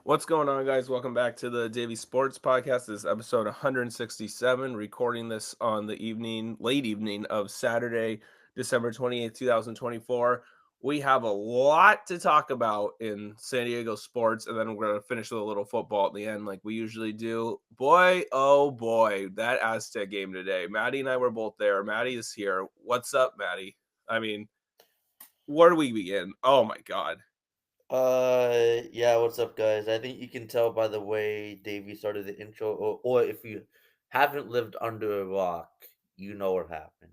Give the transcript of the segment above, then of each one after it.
What's going on, guys? Welcome back to the Davey Sports Podcast. This is episode 167, recording this on the late evening of Saturday, December 28th, 2024. We have a lot to talk about in San Diego sports, and then we're going to finish with a little football at the end like we usually do. Boy, oh boy, that Aztec game today. Matty and I were both there. Matty is here. What's up, Matty? I mean, where do we begin? Oh my God. Yeah, what's up, guys? I think you can tell by the way Davey started the intro, or if you haven't lived under a rock, you know what happened.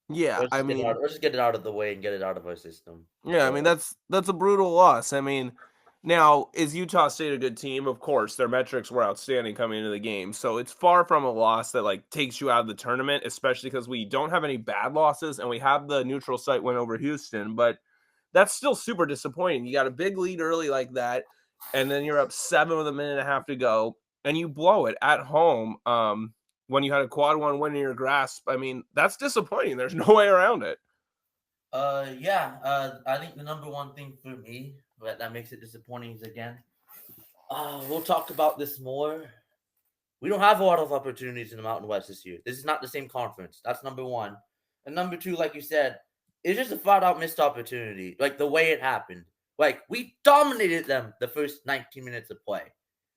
Yeah, I mean, Let's just get it out of the way and get it out of our system. Yeah, I mean that's a brutal loss. I mean, now is Utah State a good team? Of course, their metrics were outstanding coming into the game. So it's far from a loss that like takes you out of the tournament, especially because we don't have any bad losses and we have the neutral site win over Houston, but that's still super disappointing. You got a big lead early like that, and then you're up 7 with a minute and a half to go, and you blow it at home. When you had a quad one win in your grasp, I mean, that's disappointing. There's no way around it. I think the number one thing for me that makes it disappointing is again, we'll talk about this more. We don't have a lot of opportunities in the Mountain West this year. This is not the same conference. That's number one. And number two, like you said, it's just a flat out missed opportunity. Like the way it happened. Like we dominated them the first 19 minutes of play.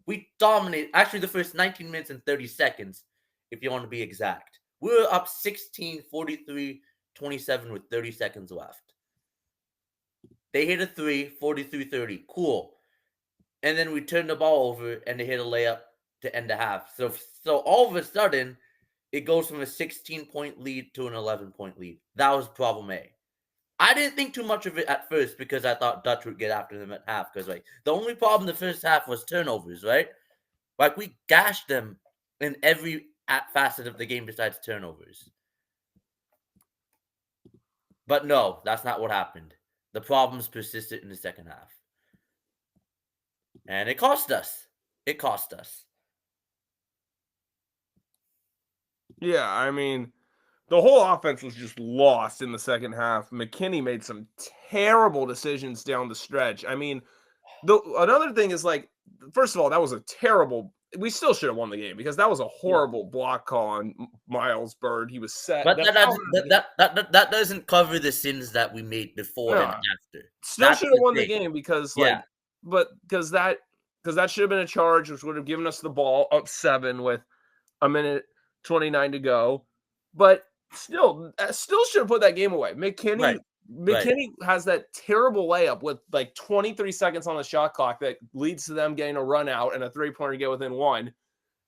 We dominated actually the first 19 minutes and 30 seconds, if you want to be exact. We were up 16, 43, 27 with 30 seconds left. They hit a 43-30. Cool. And then we turned the ball over and they hit a layup to end the half. So all of a sudden, it goes from a 16-point lead to an 11-point lead. That was problem A. I didn't think too much of it at first because I thought Dutch would get after them at half. Because like the only problem the first half was turnovers, right? Like we gashed them in every facet of the game besides turnovers. But no, that's not what happened. The problems persisted in the second half. And it cost us. It cost us. Yeah, I mean, the whole offense was just lost in the second half. McKinney made some terrible decisions down the stretch. I mean, another thing is like, first of all, that was a terrible. We still should have won the game because that was a horrible block call on Miles Bird. He was set. But that doesn't cover the sins that we made before and after. Still should have won the game because yeah. because that should have been a charge, which would have given us the ball up 7 with a minute 29 to go. But still should have put that game away. McKinney has that terrible layup with like 23 seconds on the shot clock that leads to them getting a run out and a 3-pointer to get within 1.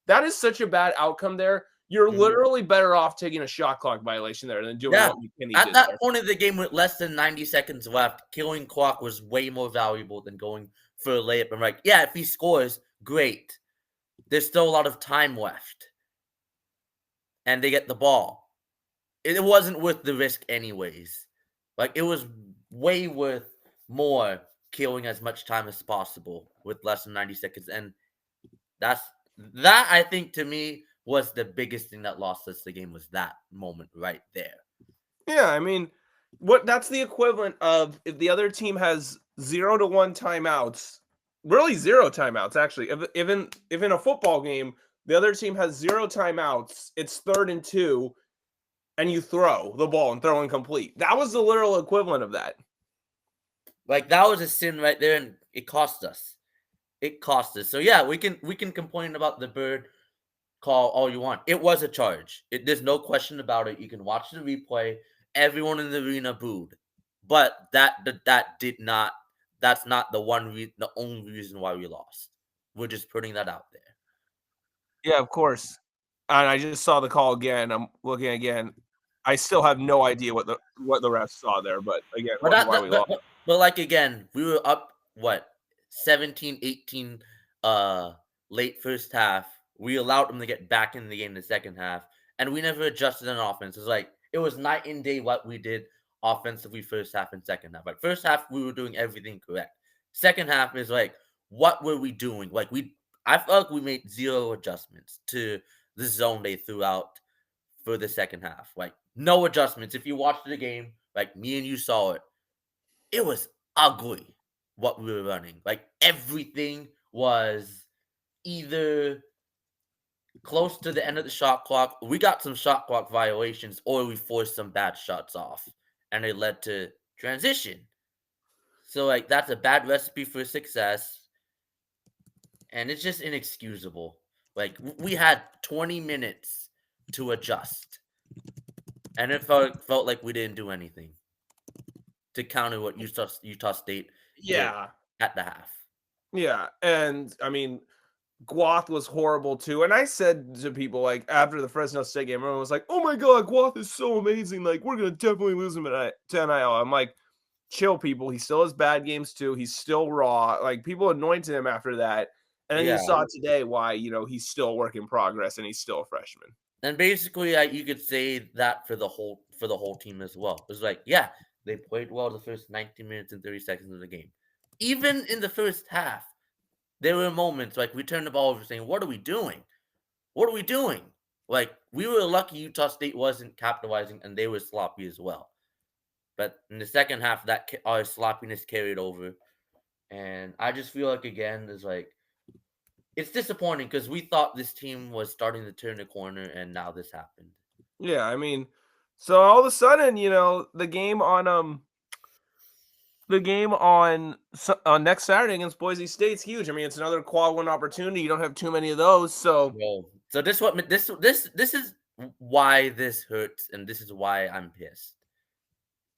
That is such a bad outcome there. You're literally better off taking a shot clock violation there than doing what McKinney did. At that point of the game with less than 90 seconds left, killing clock was way more valuable than going for a layup. And like, yeah, if he scores, great. There's still a lot of time left. And they get the ball. It wasn't worth the risk anyways. Like, it was way worth more killing as much time as possible with less than 90 seconds. And that I think, to me, was the biggest thing that lost us the game was that moment right there. Yeah, I mean, that's the equivalent of if the other team has 0 to 1 timeouts, really 0 timeouts, actually. If in a football game, the other team has 0 timeouts, it's 3rd and 2, and you throw the ball and throw incomplete. That was the literal equivalent of that. Like, that was a sin right there, and it cost us. It cost us. So, yeah, we can complain about the Bird call all you want. It was a charge. There's no question about it. You can watch the replay. Everyone in the arena booed. But that's not the only reason why we lost. We're just putting that out there. Yeah, of course. And I just saw the call again. I'm looking again. I still have no idea what the refs saw there, but again, why we lost. But like again, we were up 17-18 late first half. We allowed them to get back in the game in the second half, and we never adjusted on offense. It was night and day what we did offensively first half and second half. Like first half, we were doing everything correct. Second half is like, what were we doing? Like I felt like we made 0 adjustments to the zone they threw out for the second half. Like no adjustments. If you watched the game, like me and you saw it, it was ugly what we were running. Like everything was either close to the end of the shot clock. We got some shot clock violations, or we forced some bad shots off, and it led to transition. So like that's a bad recipe for success, and it's just inexcusable. Like we had 20 minutes to adjust, and it felt like we didn't do anything to counter what Utah State did Yeah. at the half. Yeah. And I mean, Guath was horrible too. And I said to people like after the Fresno State game, everyone was like, "Oh my god, Guath is so amazing. Like, we're gonna definitely lose him to NIL." I'm like, chill, people. He still has bad games too. He's still raw. Like people anointed him after that. And then you saw today why, he's still a work in progress and he's still a freshman. And basically, you could say that for the whole team as well. It's like, yeah, they played well the first 19 minutes and 30 seconds of the game. Even in the first half, there were moments like we turned the ball over saying, "What are we doing? What are we doing?" Like we were lucky Utah State wasn't capitalizing and they were sloppy as well. But in the second half, that our sloppiness carried over, and I just feel like again is like it's disappointing because we thought this team was starting to turn the corner, and now this happened. Yeah, I mean, so all of a sudden, the game on next Saturday against Boise State's huge. I mean, it's another quad one opportunity. You don't have too many of those, so This is why this hurts, and this is why I'm pissed.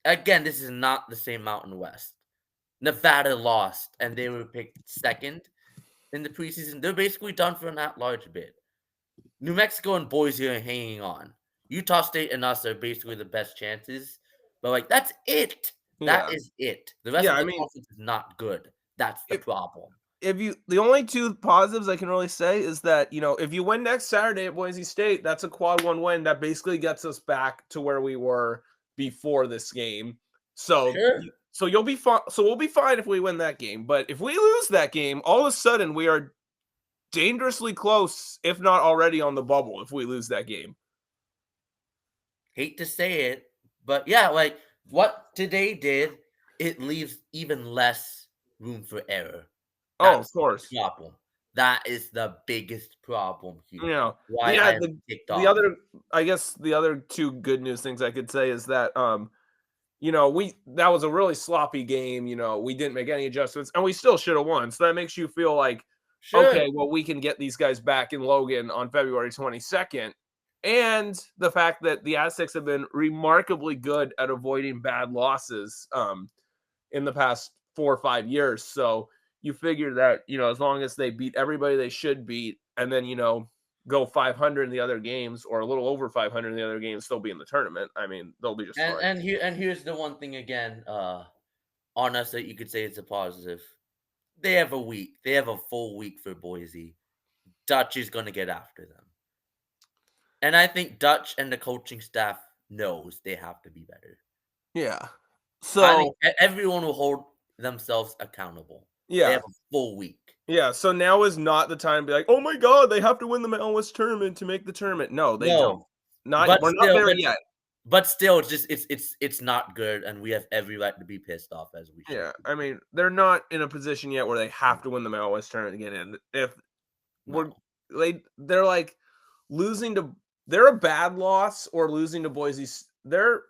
Again, this is not the same Mountain West. Nevada lost, and they were picked second in the preseason. They're basically done for an at-large bid. New Mexico and Boise are hanging on. Utah State and us are basically the best chances, but like that's it. That is it. The rest of the conference is not good. That's the problem. The only two positives I can really say is that, if you win next Saturday at Boise State, that's a quad one win. That basically gets us back to where we were before this game. So, so you'll be fine. So we'll be fine if we win that game. But if we lose that game, all of a sudden we are dangerously close, if not already on the bubble, if we lose that game. Hate to say it, but yeah, like what today did, it leaves even less room for error. Of course. The problem. That is the biggest problem here. Why the other two good news things I could say is that that was a really sloppy game. We didn't make any adjustments and we still should have won. So that makes you feel like, okay, well, we can get these guys back in Logan on February 22nd. And the fact that the Aztecs have been remarkably good at avoiding bad losses in the past 4 or 5 years. So you figure that, as long as they beat everybody they should beat and then, go 500 in the other games or a little over 500 in the other games, they'll be in the tournament. I mean, they'll be just fine. And here's the one thing again on us that you could say it's a positive. They have a full week for Boise. Dutch is going to get after them. And I think Dutch and the coaching staff knows they have to be better. Yeah. So I think everyone will hold themselves accountable. Yeah. They have a full week. Yeah. So now is not the time to be like, oh my God, they have to win the Mountain West tournament to make the tournament. No, they don't. We're not there yet. But still, it's not good, and we have every right to be pissed off as we should. Yeah, I mean, they're not in a position yet where they have to win the Mountain West tournament to get in. They're like losing to. They're a bad loss or losing to Boise. They're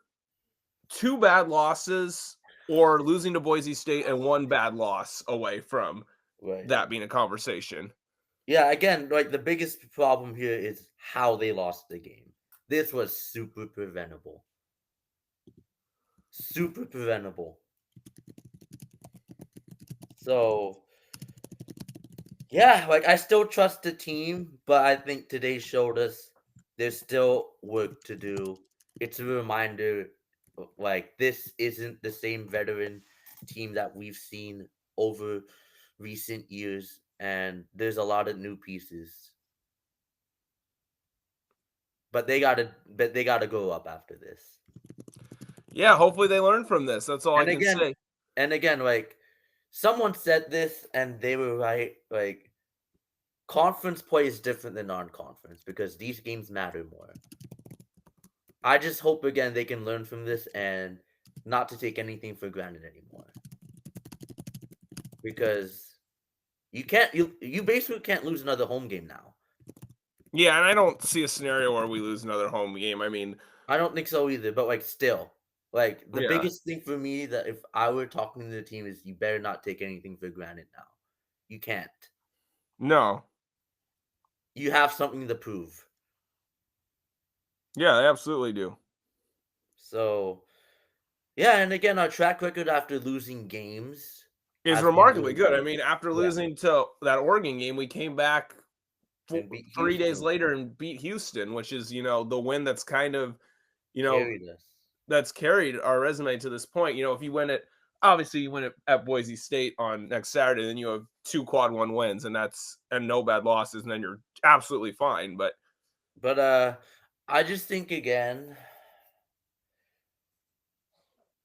2 bad losses or losing to Boise State and 1 bad loss away from that being a conversation. Yeah, again, like the biggest problem here is how they lost the game. This was super preventable. Super preventable. So, yeah, like I still trust the team, but I think today showed us there's still work to do. It's a reminder, like, this isn't the same veteran team that we've seen over recent years, and there's a lot of new pieces. But they gotta go up after this. Yeah, hopefully they learn from this. That's all I can say. And again, like, someone said this, and they were right, like, conference play is different than non-conference because these games matter more. I just hope, again, they can learn from this and not to take anything for granted anymore. because you basically can't lose another home game now. Yeah, and I don't see a scenario where we lose another home game. I mean, I don't think so either, but still. The yeah. biggest thing for me that if I were talking to the team is you better not take anything for granted now. You can't. No. You have something to prove. Yeah, they absolutely do. So, yeah, and again, our track record after losing games is has been remarkably really good. I mean, after Yeah. losing to that Oregon game, we came back And beat 3 days Houston. later and beat Houston, which is, the win that's kind of, Carried us. that's carried our resume to this point. If you win it, obviously you win it at Boise State on next Saturday, then you have 2 quad 1 wins and no bad losses, and then you're absolutely fine. But I just think again.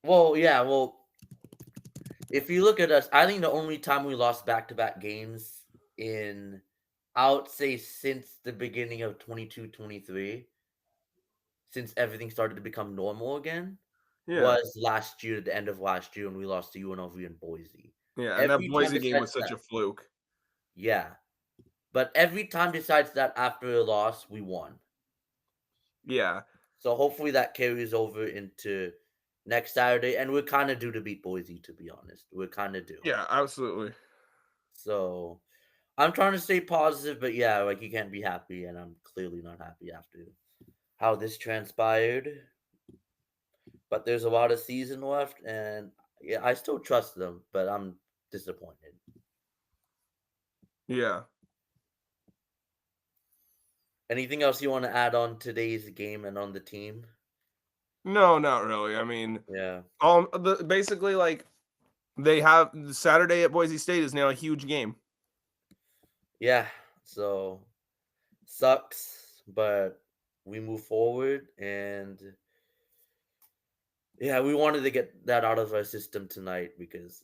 Well, if you look at us, I think the only time we lost back-to-back games in, I would say, since the beginning of 22-23, since everything started to become normal again, was last year, at the end of last year, when we lost to UNLV in Boise. Yeah, and that Every time Boise game was besides such a that, fluke. yeah. But every time besides that, after a loss, we won. Yeah. So hopefully that carries over into next Saturday, and we're kind of due to beat Boise, to be honest. We're kind of due. Yeah, absolutely. So I'm trying to stay positive, but yeah, you can't be happy, and I'm clearly not happy after how this transpired. But there's a lot of season left, and yeah, I still trust them, but I'm disappointed. Yeah. Anything else you want to add on today's game and on the team? No, not really. I mean, Yeah. basically, they have Saturday at Boise State is now a huge game. Yeah. So sucks, but we move forward, and yeah, we wanted to get that out of our system tonight because,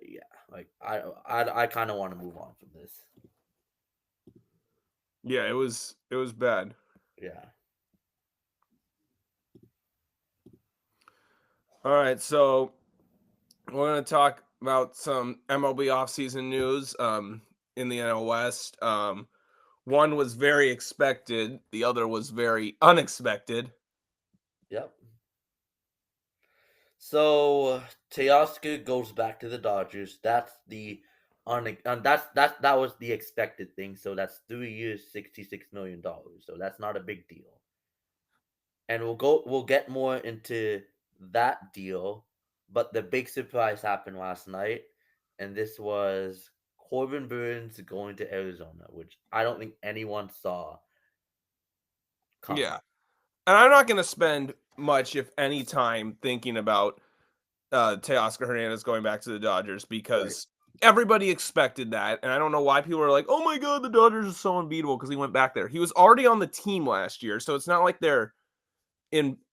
yeah, I kind of want to move on from this. Yeah, it was bad. Yeah. All right, so we're going to talk about some MLB offseason news in the NL West. One was very expected, the other was very unexpected. Yep. So Teoscar goes back to the Dodgers. That was the expected thing. So that's 3 years, $66 million. So that's not a big deal. And we'll get more into that deal, but the big surprise happened last night, and this was Corbin Burns going to Arizona, which I don't think anyone saw coming. Yeah. And I'm not going to spend much, if any, time thinking about Teoscar Hernandez going back to the Dodgers because everybody expected that. And I don't know why people are like, oh my God, the Dodgers are so unbeatable because he went back there. He was already on the team last year. So it's not like they're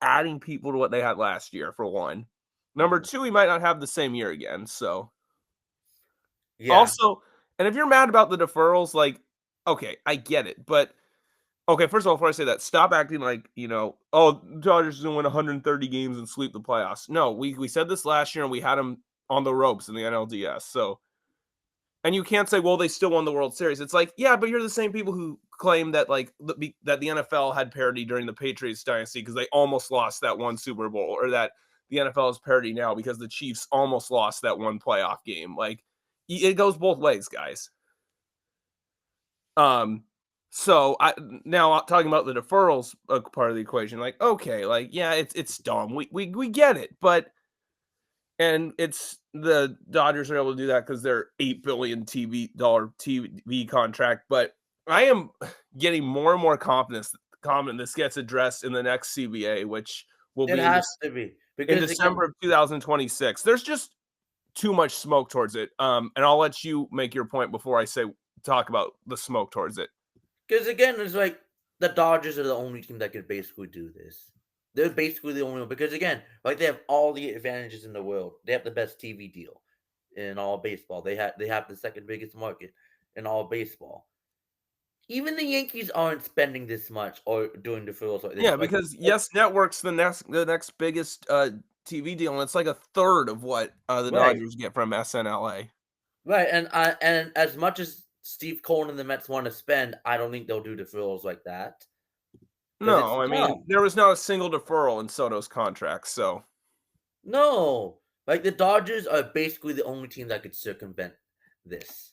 adding people to what they had last year, for one. Number two, he might not have the same year again. So also, and if you're mad about the deferrals, okay, I get it. But okay, first of all, before I say that, stop acting like, oh, Dodgers going to win 130 games and sweep the playoffs. No, we said this last year and we had them on the ropes in the NLDS. So, and you can't say, well, they still won the World Series. It's like, yeah, but you're the same people who claim that that the NFL had parity during the Patriots dynasty because they almost lost that one Super Bowl, or that the NFL is parity now because the Chiefs almost lost that one playoff game. It goes both ways, guys. So now talking about the deferrals part of the equation, okay, yeah, it's dumb. We get it, and it's the Dodgers are able to do that because they're $8 billion TV contract. But I am getting more and more confident this gets addressed in the next CBA, which will be in December of 2026. There's just too much smoke towards it. And I'll let you make your point before I talk about the smoke towards it. Because again, it's the Dodgers are the only team that could basically do this. They're basically the only one because again, they have all the advantages in the world. They have the best TV deal in all baseball. They have the second biggest market in all baseball. Even the Yankees aren't spending this much or doing deferrals like this. Yeah, because Yes Network's the next biggest TV deal, and it's like a third of what the Dodgers get from SNLA. Right, and as much as Steve Cohen and the Mets want to spend, I don't think they'll do deferrals like that because it's No, I mean, dumb. there was not a single deferral in Soto's contract, so No, like the Dodgers are basically the only team that could circumvent this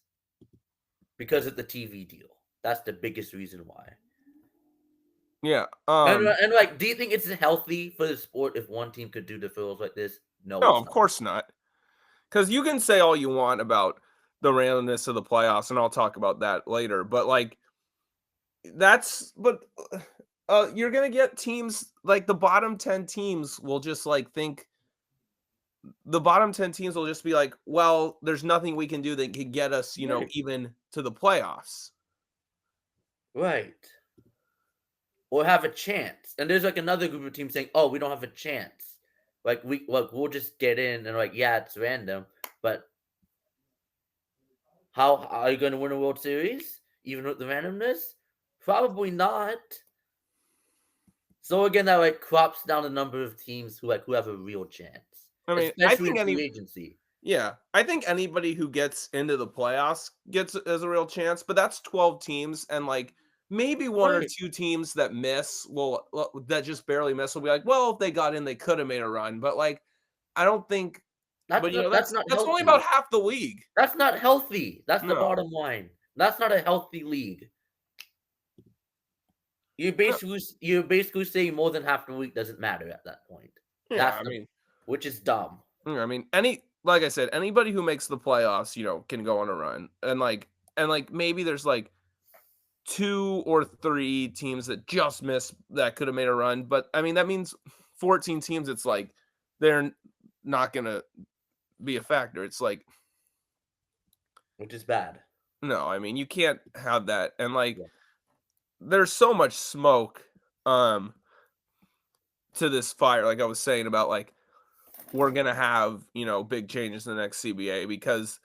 because of the TV deal. That's the biggest reason why. yeah. And like, do you think it's healthy for the sport if one team could do deferrals like this? No, No, it's of not. course not. Because you can say all you want about the randomness of the playoffs, and I'll talk about that later. But like, you're gonna get teams like the bottom 10 teams will just like think the bottom 10 teams will just be like, well, there's nothing we can do that can get us, Right. even to the playoffs. Right. Or have a chance. And there's like another group of teams saying, "Oh, we don't have a chance. Like we'll just get in." And like, yeah, it's random, but how are you going to win a World Series even with the randomness? Probably not. So again, that like crops down the number of teams who have a real chance, I mean, especially in free agency. yeah, I think anybody who gets into the playoffs gets as a real chance, but that's 12 teams and like maybe one or Right. two teams that miss that just barely miss will be like, well, if they got in, they could have made a run, but like I don't think but That's not that's only about healthy. half the league. That's not healthy. That's the No. bottom line. That's not a healthy league. No. You're basically saying more than half the week doesn't matter at that point. Yeah, That's the which is dumb. I mean any like I said, anybody who makes the playoffs, can go on a run. And maybe there's like 2 or 3 teams that just missed that could have made a run, but I mean that means 14 teams it's like they're not going to be a factor. It's like Which is bad. no, I mean you can't have that. And like Yeah. there's so much smoke um to this fire like I was saying about like we're going to have, big changes in the next CBA because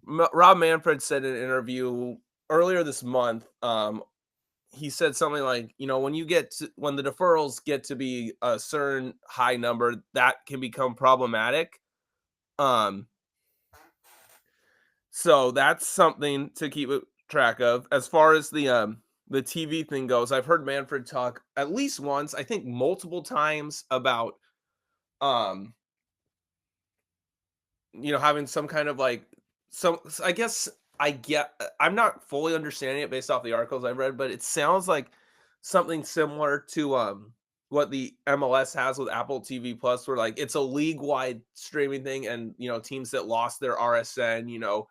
Rob Manfred said in an interview earlier this month he said something like, when the deferrals get to be a certain high number, that can become problematic. Um, so that's something to keep track of. As far as the TV thing goes, I've heard Manfred talk at least once, I think multiple times about um, having some kind of like I guess I'm not fully understanding it based off the articles I've read, but it sounds like something similar to what the MLS has with Apple TV Plus, where like it's a league wide streaming thing, and teams that lost their RSN,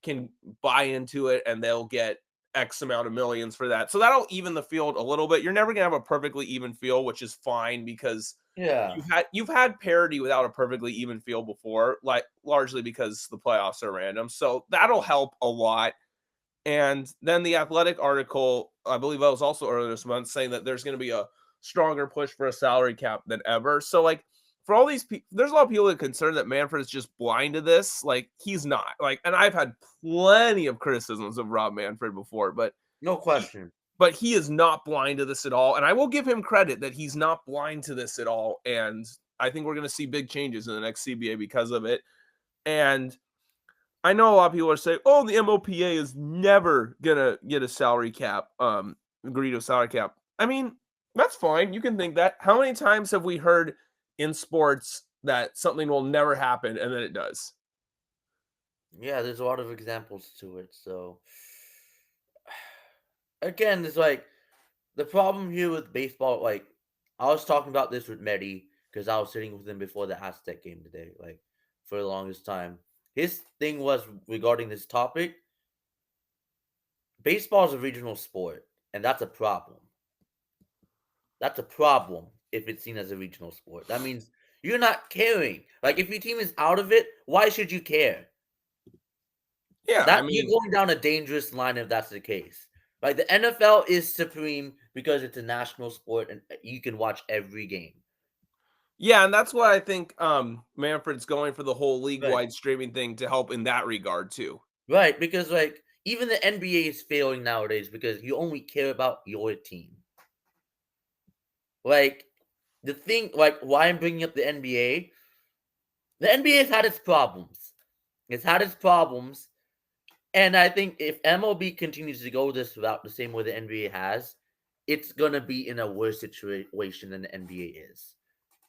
can buy into it and they'll get X amount of millions for that. So that'll even the field a little bit. You're never gonna have a perfectly even field, which is fine because Yeah. you've had parity without a perfectly even field before, like largely because the playoffs are random. So that'll help a lot. And then the Athletic article, I believe that was also earlier this month, saying that there's going to be a stronger push for a salary cap than ever. So like for all these people, there's a lot of people that are concerned that Manfred is just blind to this. Like he's not. Like, and I've had plenty of criticisms of Rob Manfred before, but No he, question. but he is not blind to this at all. And I will give him credit that he's not blind to this at all. And I think we're going to see big changes in the next CBA because of it. And I know a lot of people are saying, "Oh, the MOPA is never gonna get a salary cap, agree to a salary cap." I mean, that's fine. You can think that. How many times have we heard in sports that something will never happen and then it does? Yeah, there's a lot of examples to it. So again, it's like the problem here with baseball. Like I was talking about this with Matty because I was sitting with him before the Aztec game today. Like for the longest time, his thing was regarding this topic. Baseball is a regional sport, and that's a problem. That's a problem if it's seen as a regional sport. That means you're not caring. Like if your team is out of it, why should you care? Yeah, I That you're mean, going down a dangerous line if that's the case. Like the NFL is supreme because it's a national sport and you can watch every game. yeah, and that's why I think Manfred's going for the whole Right. league-wide streaming thing to help in that regard too. Right, because like even the NBA is failing nowadays because you only care about your team. Like the thing, like why I'm bringing up the NBA has had its problems. It's had its problems, And I think if MLB continues to go this route the same way the NBA has, it's gonna be in a worse situation than the NBA is.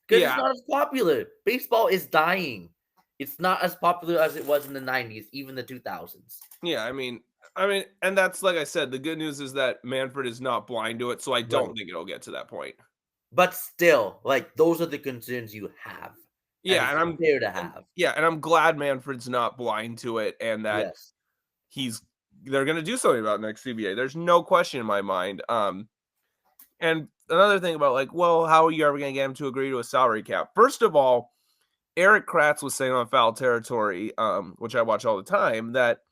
Because it's Yeah, not as popular. Baseball is dying. It's not as popular as it was in the 90s, even the 2000s. yeah. I mean, and that's like I said. The good news is that Manfred is not blind to it, so I don't Right. think it'll get to that point. But still, like, those are the concerns you have. And Yeah, it's and fair to have. I'm glad Manfred's not blind to it, and that Yes. they're gonna do something about next CBA. There's no question in my mind. And another thing about like, well, how are you ever gonna get him to agree to a salary cap? First of all, Eric Kratz was saying on Foul Territory, which I watch all the time, that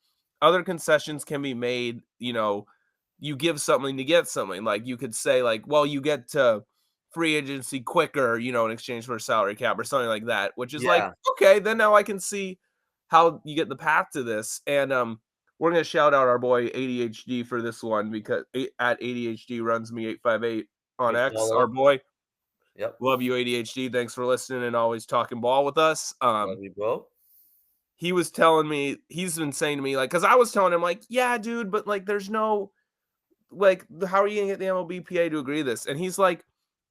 other concessions can be made. You give something to get something. Like you could say, like, well, you get to free agency quicker, in exchange for a salary cap or something like that. Which is like, Yeah. okay, then now I can see how you get the path to this. And we're gonna shout out our boy ADHD for this one because at ADHD runs me 858 on Big X. follow. Our boy. Yep. Love you, ADHD. Thanks for listening and always talking ball with us. Love you, bro. He was telling me, he's been saying to me, like, because I was telling him, like, yeah, dude, but like, there's no, like, how are you gonna get the MLBPA to agree to this? And he's like,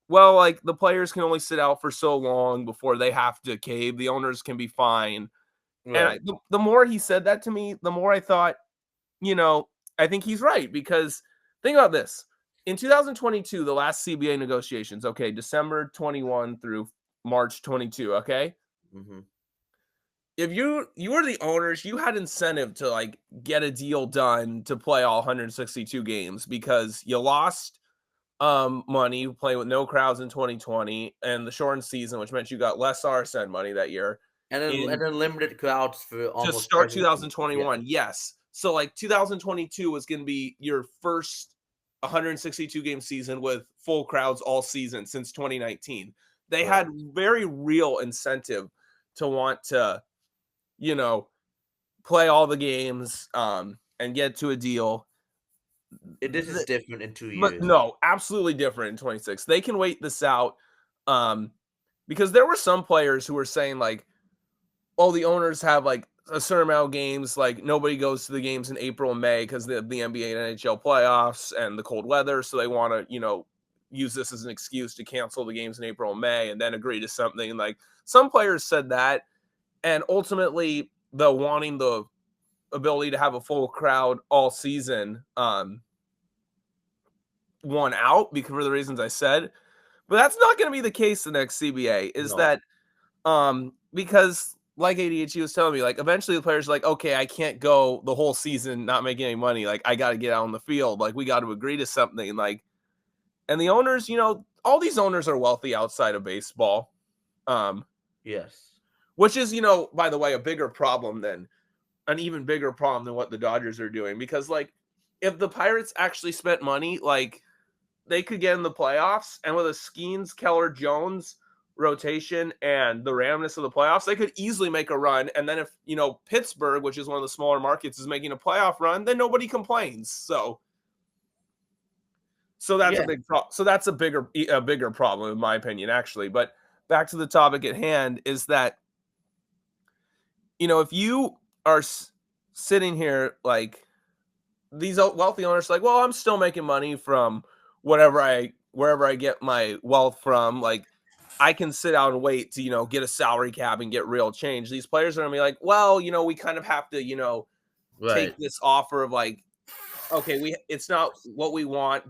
well, like, the players can only sit out for so long before they have to cave. The owners can be fine. And Right. the more he said that to me, the more I thought, I think he's right because think about this. In 2022, the last CBA negotiations, okay, December 21 through March 22, okay? Mm-hmm. If you were the owners, you had incentive to like get a deal done to play all 162 games because you lost money playing with no crowds in 2020 and the shortened season, which meant you got less RSN money that year. And then limited crowds for To almost start every season. 2021, yes. So like 2022 was going to be your first 162 game season with full crowds all season since 2019. They Right. had very real incentive to want to, play all the games and get to a deal. This is different in 2 But years. no, absolutely different in 26. They can wait this out because there were some players who were saying like, oh, the owners have like a certain amount of games. Like nobody goes to the games in April and May because the NBA and NHL playoffs and the cold weather. So they want to, use this as an excuse to cancel the games in April and May and then agree to something. Like some players said that. And ultimately, the wanting the ability to have a full crowd all season won out because for the reasons I said. But that's not going to be the case the next CBA is No. that because like ADHD was telling me, like eventually the players are like, okay, I can't go the whole season not making any money. Like I got to get out on the field. Like we got to agree to something. Like, and the owners, all these owners are wealthy outside of baseball. Yes. Which is, by the way, a bigger problem than an even bigger problem than what the Dodgers are doing. Because like if the Pirates actually spent money, like they could get in the playoffs and with a Skeens, Keller, Jones rotation and the randomness of the playoffs, they could easily make a run. And then if, Pittsburgh, which is one of the smaller markets, is making a playoff run, then nobody complains. So that's a big problem. So that's a bigger problem in my opinion, actually. But back to the topic at hand is that, if you are sitting here like these wealthy owners, like, well, I'm still making money from wherever I get my wealth from. Like, I can sit out and wait to, get a salary cap and get real change. These players are gonna be like, well, we kind of have to, Right. take this offer of like, okay, it's not what we want.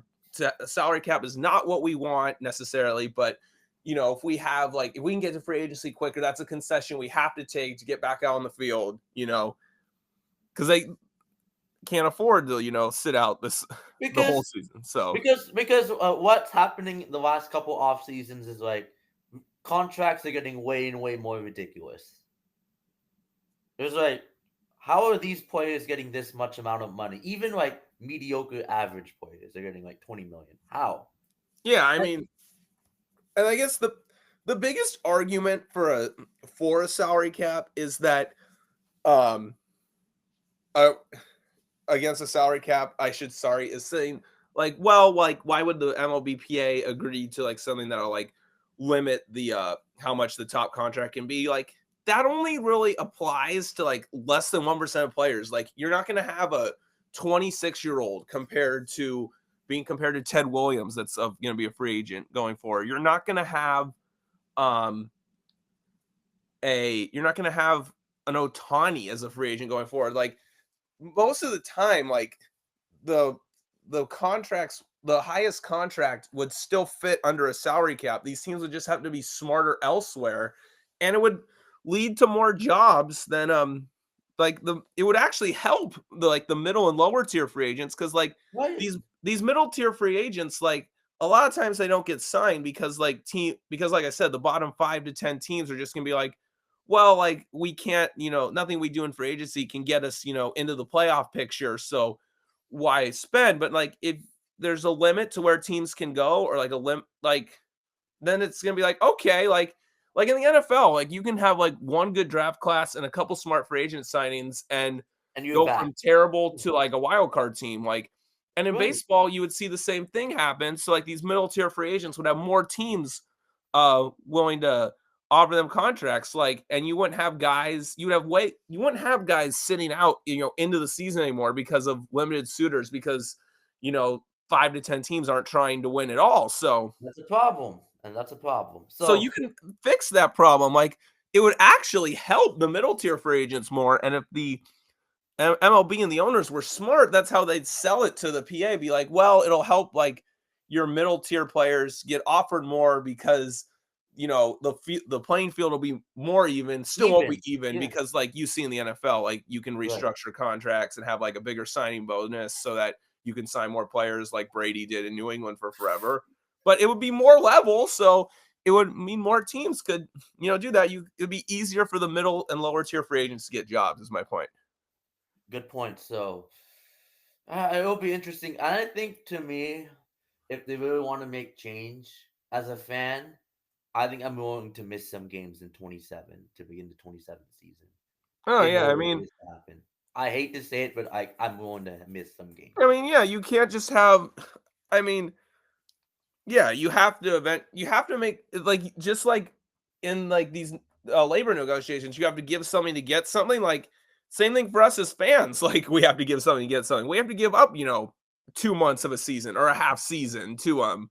A salary cap is not what we want necessarily, but if we can get to free agency quicker, that's a concession we have to take to get back out on the field, because they can't afford to, sit out the whole Because season. So because what's happening the last couple off seasons is like contracts are getting way and way more ridiculous. It's like, how are these players getting this much amount of money? Even like mediocre average players, they're getting like 20 million. How? yeah, I mean, and I guess the biggest argument for a salary cap is that against a salary cap, is saying like, well, like why would the MLBPA agree to like something that'll like limit the how much the top contract can be? Like that only really applies to like less than 1% of players. Like you're not going to have a 26-year-old being compared to Ted Williams that's going to be a free agent going forward. You're not going to have an Ohtani as a free agent going forward. Like most of the time, like the contracts, the highest contract would still fit under a salary cap. These teams would just have to be smarter elsewhere, and it would lead to more jobs than it would actually help the middle and lower tier free agents, because like Right. these middle tier free agents, like a lot of times they don't get signed because like I said, the bottom 5 to 10 teams are just gonna be like, well, like we can't, nothing we do in free agency can get us, into the playoff picture. So why spend? But like if there's a limit to where teams can go, or like a limit, like then it's gonna be like, okay, like in the NFL, like you can have like one good draft class and a couple smart free agent signings and you're go back. from terrible to like a wild card team. Like, and in Right. baseball, you would see the same thing happen. So like these middle tier free agents would have more teams willing to offer them contracts. Like, and you wouldn't have guys, you wouldn't have guys sitting out, into the season anymore because of limited suitors, because 5 to 10 teams aren't trying to win at all. So that's a problem. And that's a problem. So you can fix that problem. Like it would actually help the middle tier free agents more. And if the MLB and the owners were smart, that's how they'd sell it to the PA. Be like, well, it'll help like your middle tier players get offered more because the playing field will be more even. Still won't be even because like you see in the NFL, like you can restructure contracts and have like a bigger signing bonus so that you can sign more players like Brady did in New England for forever. But it would be more level, so it would mean more teams could, do that. It'd be easier for the middle and lower tier free agents to get jobs, is my point. Good point. So it'll be interesting. And I think, to me, if they really want to make change as a fan, I think I'm willing to miss some games in 27 to begin the 27th season. Oh, yeah. I mean, I hate to say it, but I'm willing to miss some games. I mean, yeah, you can't just have, I mean, yeah, you have to make, like, just like in like these labor negotiations, you have to give something to get something. Like, same thing for us as fans. Like, we have to give something to get something. We have to give up, 2 months of a season or a half season to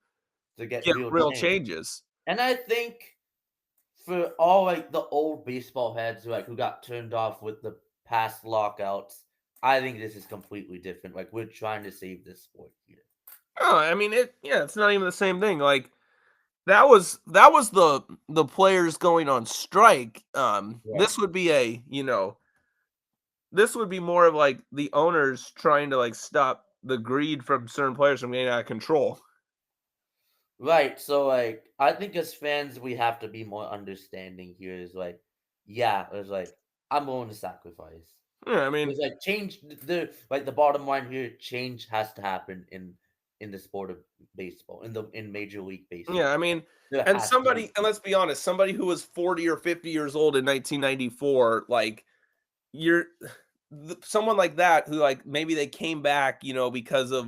get real changes. And I think for all like the old baseball heads who got turned off with the past lockouts, I think this is completely different. Like, we're trying to save this sport here. Oh, I mean, it's not even the same thing. Like that was the players going on strike. This would be this would be more of like the owners trying to like stop the greed from certain players from getting out of control. Right. So like I think as fans we have to be more understanding here. Is like, yeah, it's like I'm willing to sacrifice. Yeah, I mean, it's like change the bottom line here, change has to happen in the sport of baseball, in Major League Baseball. Yeah, I mean, and let's be honest, somebody who was 40 or 50 years old in 1994, like someone like that who like maybe they came back, because of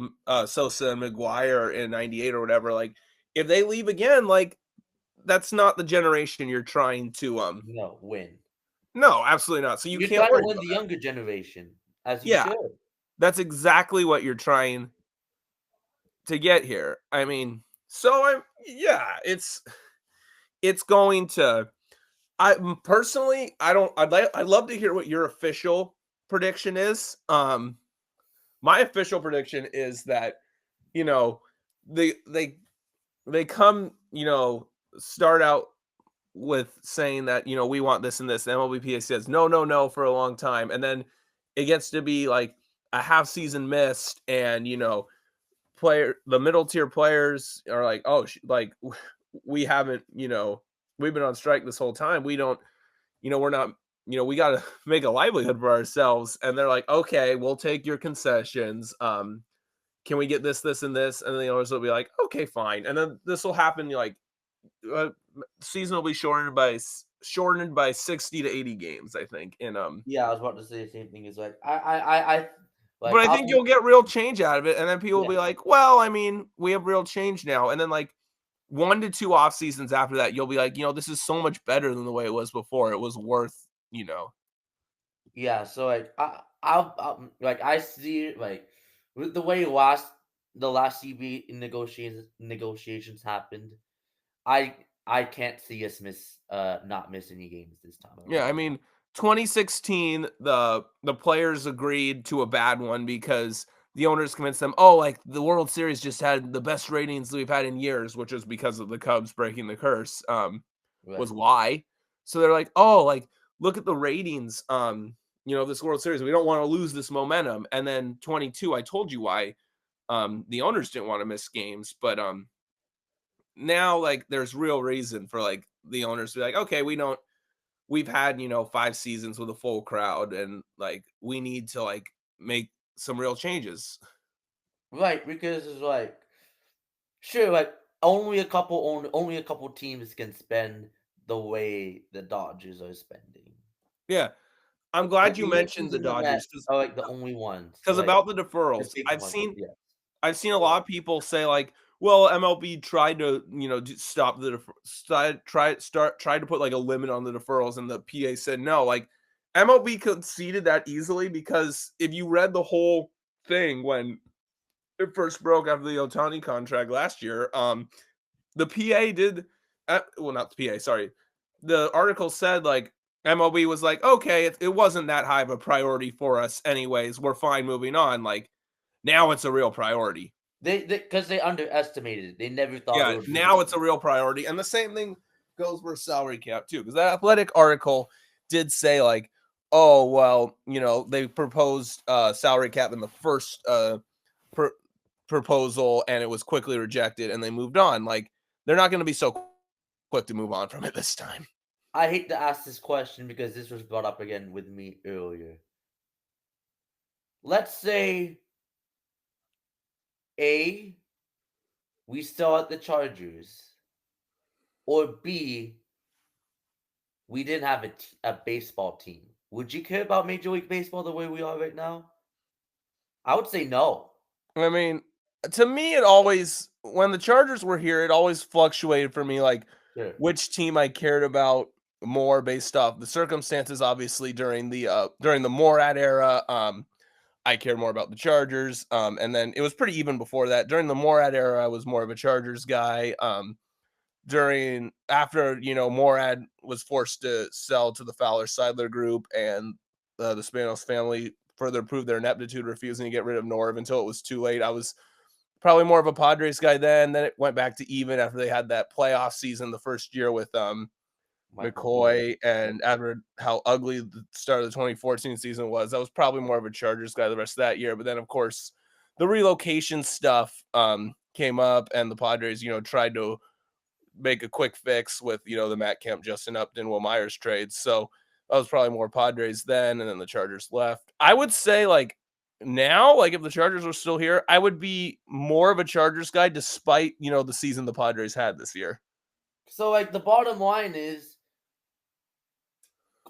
Sosa and McGuire in 98 or whatever, like if they leave again, like that's not the generation you're trying to win. No, absolutely not. So you're can't try to win the younger generation, as you should. That's exactly what you're trying to get here. I mean, so it's going to. I'd love to hear what your official prediction is. My official prediction is that they come, start out with saying that we want this and this. The MLBPA says no for a long time, and then it gets to be like a half season missed, and the middle tier players are like, oh, like we haven't, we've been on strike this whole time. We don't, we're not, we got to make a livelihood for ourselves. And they're like, okay, we'll take your concessions. Can we get this, and this? And then the owners will be like, okay, fine. And then this will happen. Like, season will be shortened by 60 to 80 games, I think. And yeah, I was about to say the same thing. Is like I but I think you'll get real change out of it, and then people will be like, well, I mean, we have real change now. And then like 1 to 2 off seasons after that, you'll be like, this is so much better than the way it was before. It was worth, Yeah, so like I see it like with the way the last CB negotiations happened. I can't see us not miss any games this time Yeah, I around. mean, 2016, the players agreed to a bad one because the owners convinced them, "Oh, like, the World Series just had the best ratings that we've had in years," which is because of the Cubs breaking the curse, was Right. why. So they're like, "Oh, like, look at the ratings, this World Series. We don't wanna lose this momentum." And then 22, I told you why, the owners didn't wanna miss games, but, now, like, there's real reason for, like, the owners to be like, "Okay, we've had 5 seasons with a full crowd, and like we need to like make some real changes." Right, because it's like sure, like only a couple teams can spend the way the Dodgers are spending. Yeah, I'm glad Like you the mentioned Yankees the and the Mets Dodgers are like the only ones. because Like about the the deferrals, big i've ones. seen Yes. i've seen a Go lot ahead. of people say like, well, MLB tried to stop the tried to put like a limit on the deferrals, and the PA said no. Like, MLB conceded that easily because if you read the whole thing when it first broke after the Otani contract last year, the PA did, well, not the PA, sorry. The article said like MLB was like, okay, it wasn't that high of a priority for us, anyways. We're fine moving on. Like, now it's a real priority. They because they underestimated it. They never thought it Yeah, would be this now it's a real priority. And the same thing goes for salary cap too, because that athletic article did say like, oh, well, they proposed salary cap in the first pr- proposal, and it was quickly rejected, and they moved on. Like, they're not going to be so quick to move on from it this time. I hate to ask this question because this was brought up again with me earlier. Let's say A, we still at the Chargers, or B, we didn't have a baseball team. Would you care about Major League Baseball the way we are right now? I would say no. I mean, to me, it always, when the Chargers were here, it always fluctuated for me, like Sure. which team I cared about more based off the circumstances. Obviously, during the Morad era, I cared more about the Chargers. And then it was pretty even before that. During the Morad era, I was more of a Chargers guy. During after Morad was forced to sell to the Fowler Seidler group, and the Spanos family further proved their ineptitude, refusing to get rid of Norv until it was too late. I was probably more of a Padres guy then. Then it went back to even after they had that playoff season the first year with Michael Bush. McCoy, and after how ugly the start of the 2014 season was, I was probably more of a Chargers guy the rest of that year. But then, of course, the relocation stuff came up, and the Padres, tried to make a quick fix with, the Matt Kemp, Justin Upton, Will Myers trades. So I was probably more Padres then, and then the Chargers left. I would say, like, now, like, if the Chargers were still here, I would be more of a Chargers guy despite, the season the Padres had this year. So, like, the bottom line is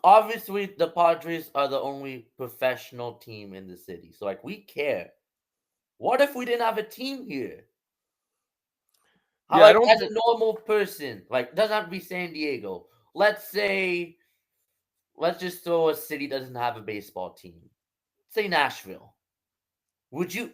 obviously the Padres are the only professional team in the city. So, like, we care. What if we didn't have a team here? How, Yeah, I like, don't as a think. normal person, like, doesn't have to be San Diego. Let's just throw a city that doesn't have a baseball team. Say Nashville. Would you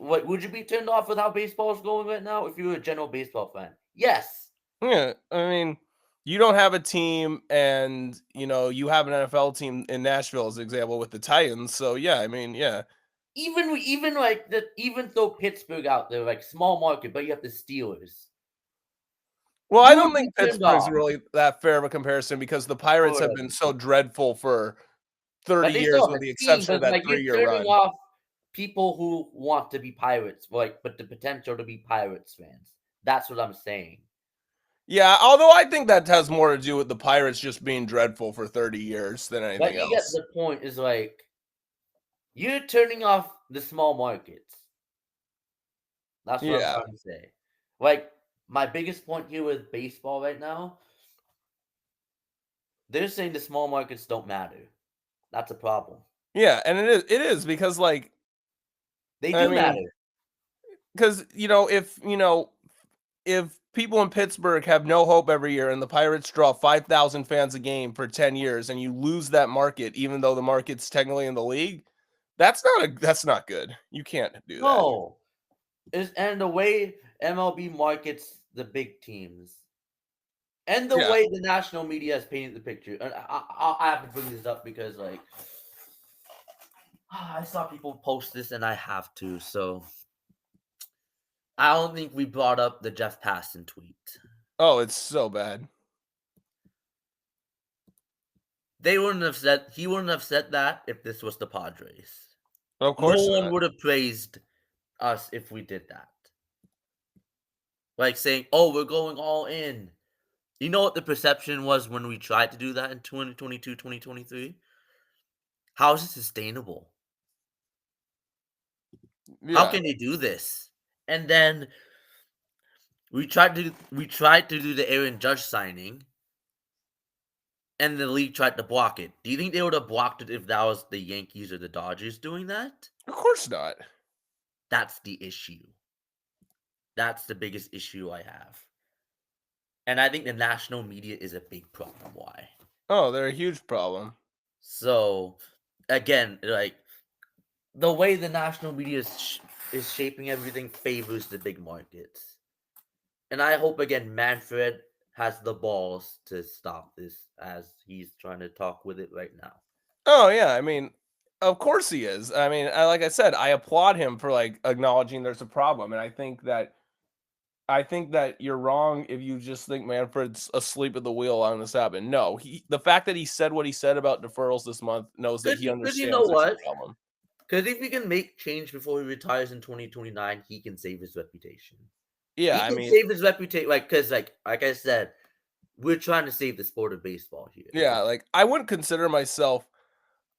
be turned off with how baseball is going right now if you were a general baseball fan? Yes. Yeah, I mean, you don't have a team, and you have an NFL team in Nashville as an example with the Titans. So yeah, I mean, yeah. Even throw Pittsburgh out there, like small market, but you have the Steelers. Well, I You don't would be think turned Pittsburgh's off. really that fair of a comparison because the Pirates have been Alright. so dreadful for 30 But they years still have with a the team, exception of but that like you're 3-year turning run. off people who want to be Pirates, like but the potential to be Pirates fans. That's what I'm saying. Yeah, although I think that has more to do with the Pirates just being dreadful for 30 years than anything But you get else. the point, is like you're turning off the small markets. That's what I'm Yeah. trying to say. Like, my biggest point here with baseball right now, they're saying the small markets don't matter. That's a problem. Yeah, and it is because, like, They I do mean, matter. because if people in Pittsburgh have no hope every year, and the Pirates draw 5,000 fans a game for 10 years, and you lose that market, even though the market's technically in the league, that's not good. You can't do that. No. And the way MLB markets the big teams, and the way the national media has painted the picture. And I have to bring this up because, like, I saw people post this, and I have to. So I don't think we brought up the Jeff Passan tweet. Oh, it's so bad. He wouldn't have said that if this was the Padres. Of course, no one would have praised us if we did that. Like saying, "Oh, we're going all in." You know what the perception was when we tried to do that in 2022, 2023? How is it sustainable? Yeah. How can they do this? And then we tried to do the Aaron Judge signing, and the league tried to block it. Do you think they would have blocked it if that was the Yankees or the Dodgers doing that? Of course not. That's the issue. That's the biggest issue I have. And I think the national media is a big problem. Why? Oh, they're a huge problem. So, again, like, the way the national media is shaping everything favors the big markets. And I hope, again, Manfred has the balls to stop this, as he's trying to talk with it right now. Oh, yeah. I mean, of course he is. I mean, like I said, I applaud him for, like, acknowledging there's a problem. And I think that you're wrong if you just think Manfred's asleep at the wheel on this happen. No, the fact that he said what he said about deferrals this month knows that he understands you know what? a problem. Because if he can make change before he retires in 2029, he can save his reputation. Yeah, he can save his reputation. Like, because like I said, we're trying to save the sport of baseball here. Yeah, like, I wouldn't consider myself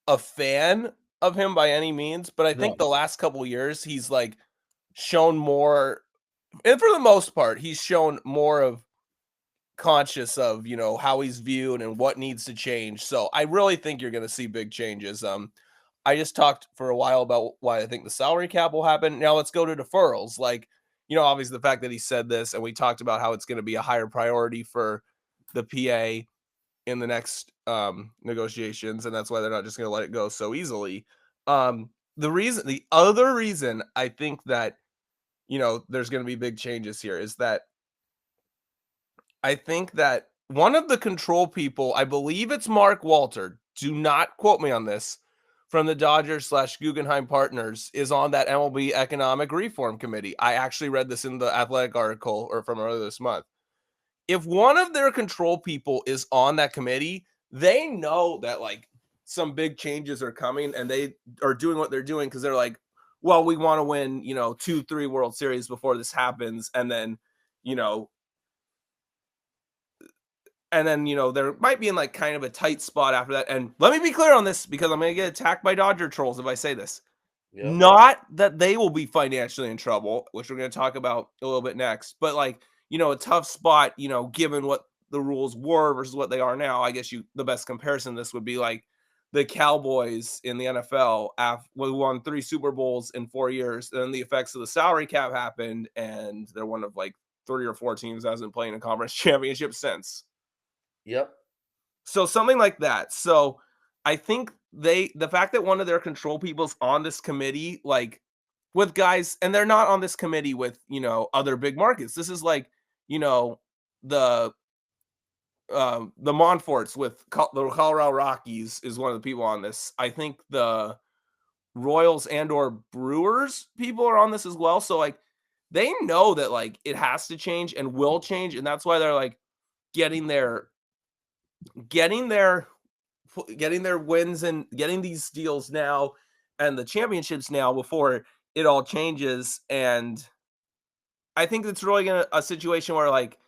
a fan of him by any means, but I think the last couple years he's, like, shown more, and for the most part, he's shown more of conscious of, you know, how he's viewed and what needs to change. So I really think you're going to see big changes. I just talked for a while about why I think the salary cap will happen. Now let's go to deferrals. Like, you know, obviously the fact that he said this, and we talked about how it's going to be a higher priority for the PA in the next negotiations, and that's why they're not just going to let it go so easily. The other reason I think that, you know, there's going to be big changes here is that I think that one of the control people, I believe it's Mark Walter, do not quote me on this, from the Dodgers/Guggenheim Partners, is on that MLB Economic Reform Committee. I actually read this in the Athletic article or from earlier this month. If one of their control people is on that committee, they know that, like, some big changes are coming, and they are doing what they're doing because they're like, well, we want to win, you know, 2-3 World Series before this happens. And then, you know, there might be in, like, kind of a tight spot after that. And let me be clear on this, because I'm going to get attacked by Dodger trolls if I say this. Yep. Not that they will be financially in trouble, which we're going to talk about a little bit next, but, like, you know, a tough spot, you know, given what the rules were versus what they are now. I guess the best comparison this would be like the Cowboys in the NFL who won 3 Super Bowls in 4 years. Then the effects of the salary cap happened, and they're one of, like, 3 or 4 teams that hasn't played in a conference championship since. Yep. So something like that. So I think the fact that one of their control people's on this committee, like, with guys, and they're not on this committee with, you know, other big markets. This is like, you know, the Montforts with the Colorado Rockies is one of the people on this. I think the Royals and or Brewers people are on this as well. So, like, they know that, like, it has to change and will change, and that's why they're, like, getting their wins and getting these deals now and the championships now before it all changes. And I think it's really a situation where, like,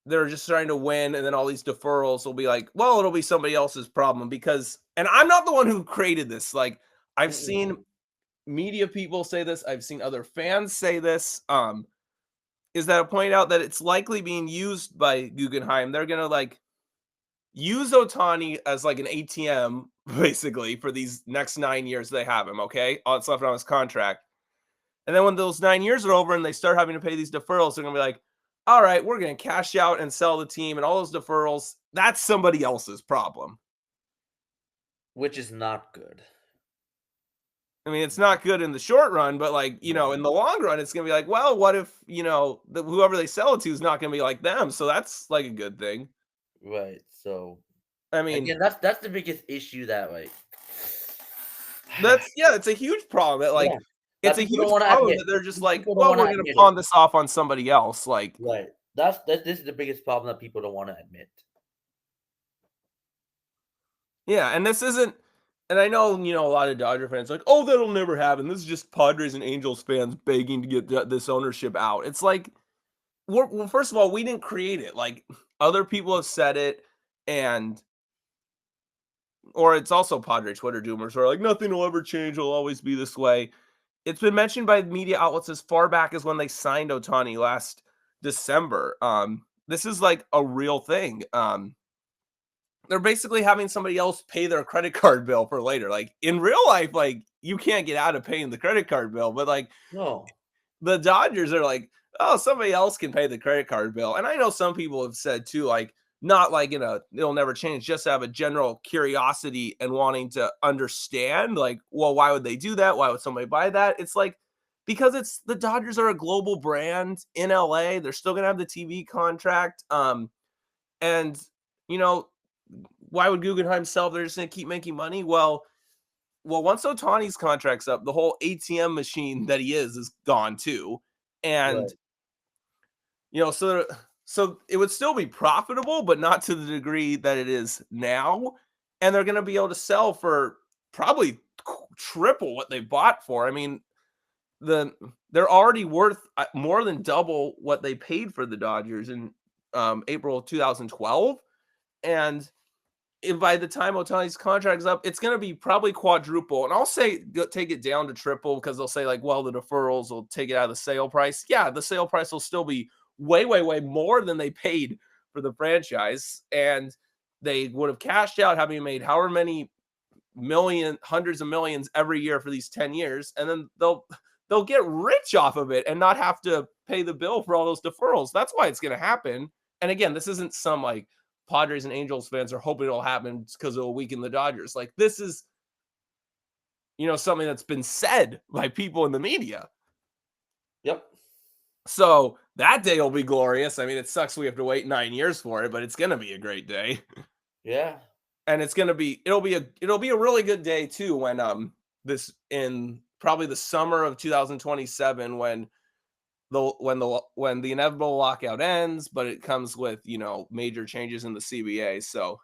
they're just trying to win, and then all these deferrals will be like, well, it'll be somebody else's problem, because, and I'm not the one who created this. Like, I've seen media people say this, I've seen other fans say this, is that I point out that it's likely being used by Guggenheim. They're gonna, like, use Ohtani as, like, an ATM basically for these next 9 years they have him. Okay, all that's left on his contract. And then when those 9 years are over and they start having to pay these deferrals, they're gonna be like, all right, we're going to cash out and sell the team and all those deferrals. That's somebody else's problem. Which is not good. I mean, it's not good in the short run, but like, in the long run, it's going to be like, well, what if, whoever they sell it to is not going to be like them. So that's like a good thing. Right. So, I mean, again, that's the biggest issue that it's a huge problem that like, it's a huge problem that they're just like, well, we're going to pawn this off on somebody else. Like, right. This is the biggest problem that people don't want to admit. Yeah, and this isn't, and I know, a lot of Dodger fans are like, oh, that'll never happen. This is just Padres and Angels fans begging to get this ownership out. It's like, well, first of all, we didn't create it. Like, other people have said it, or it's also Padre Twitter doomers who are like, nothing will ever change. It'll always be this way. It's been mentioned by media outlets as far back as when they signed Ohtani last December. This is like a real thing. They're basically having somebody else pay their credit card bill for later. Like in real life, like you can't get out of paying the credit card bill, but like the Dodgers are like, oh, somebody else can pay the credit card bill. And I know some people have said too, like, not like it'll never change, just have a general curiosity and wanting to understand, like, well, why would they do that? Why would somebody buy that? It's like, because it's the Dodgers are a global brand in LA. They're still going to have the TV contract. And, why would Guggenheim sell if they're just going to keep making money? Well, once Ohtani's contract's up, the whole ATM machine that he is gone too. And, so it would still be profitable, but not to the degree that it is now. And they're going to be able to sell for probably triple what they bought for. I mean, they're already worth more than double what they paid for the Dodgers in April of 2012. And by the time Ohtani's contract is up, it's going to be probably quadruple. And I'll say take it down to triple because they'll say like, well, the deferrals will take it out of the sale price. Yeah, the sale price will still be way, way, way more than they paid for the franchise. And they would have cashed out having made however many hundreds of millions every year for these 10 years. And then they'll get rich off of it and not have to pay the bill for all those deferrals. That's why it's going to happen. And again, this isn't some like Padres and Angels fans are hoping it'll happen because it'll weaken the Dodgers. Like this is, something that's been said by people in the media. Yep. So that day will be glorious. I mean, it sucks we have to wait 9 years for it, but it's going to be a great day. Yeah. And it'll be a really good day too when this in probably the summer of 2027 when the inevitable lockout ends, but it comes with, major changes in the CBA. So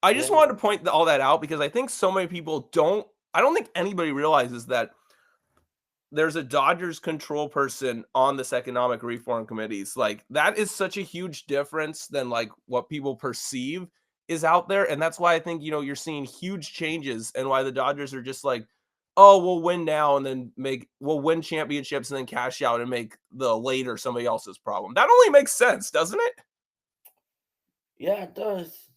I just wanted to point all that out because I think so many people I don't think anybody realizes that there's a Dodgers control person on this economic reform committees. Like that is such a huge difference than like what people perceive is out there. And that's why I think, you're seeing huge changes and why the Dodgers are just like, oh, we'll win now and then we'll win championships and then cash out and make the later somebody else's problem. That only makes sense, doesn't it? Yeah, it does.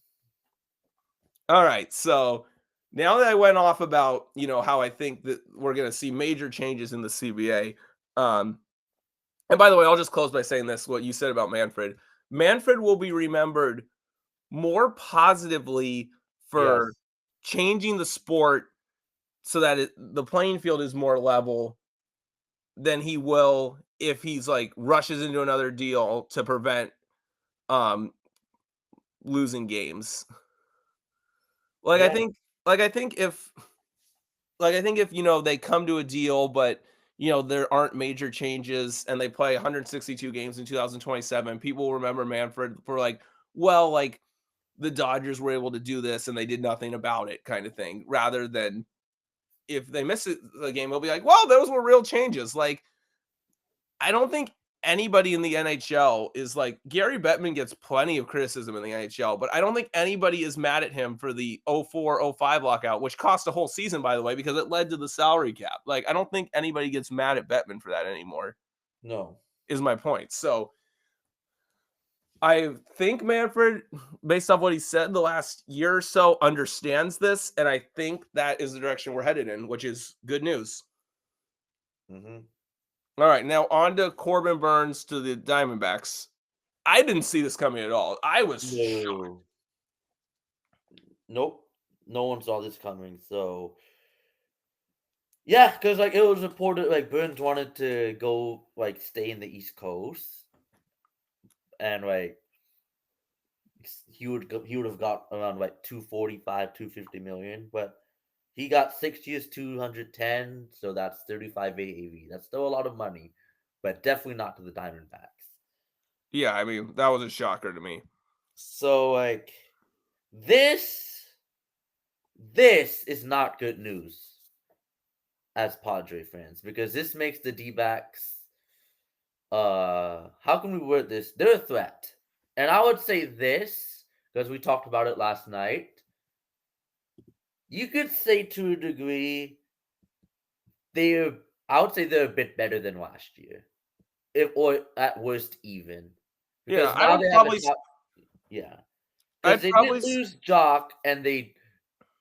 All right. So now that I went off about, how I think that we're going to see major changes in the CBA. And by the way, I'll just close by saying this, what you said about Manfred. Manfred will be remembered more positively for changing the sport so that the playing field is more level than he will if he's like rushes into another deal to prevent losing games. I think if they come to a deal, but there aren't major changes and they play 162 games in 2027, people will remember Manfred for like, well, like the Dodgers were able to do this and they did nothing about it kind of thing, rather than if they miss the game, they'll be like, well, those were real changes. Like, I don't think anybody in the NHL is like, Gary Bettman gets plenty of criticism in the NHL, but I don't think anybody is mad at him for the 04-05 lockout, which cost a whole season, by the way, because it led to the salary cap. Like, I don't think anybody gets mad at Bettman for that anymore. No. Is my point. So I think Manfred, based off what he said the last year or so, understands this, and I think that is the direction we're headed in, which is good news. Mm-hmm. All right, now on to Corbin Burns to the Diamondbacks. I didn't see this coming at all. I was shocked. No. Nope. No one saw this coming. So yeah, because like it was reported like Burns wanted to go like stay in the East Coast, and like he would have got around like 245, 250 million, but he got 6 years, 210, so that's 35 AAV. That's still a lot of money, but definitely not to the Diamondbacks. Yeah, I mean, that was a shocker to me. So like this is not good news as Padre fans, because this makes the D-backs how can we word this? They're a threat. And I would say this, because we talked about it last night. You could say to a degree I would say they're a bit better than last year. If or at worst even. Yeah, Because I now would they have probably a top, yeah. Because I'd they probably did lose Jock, and they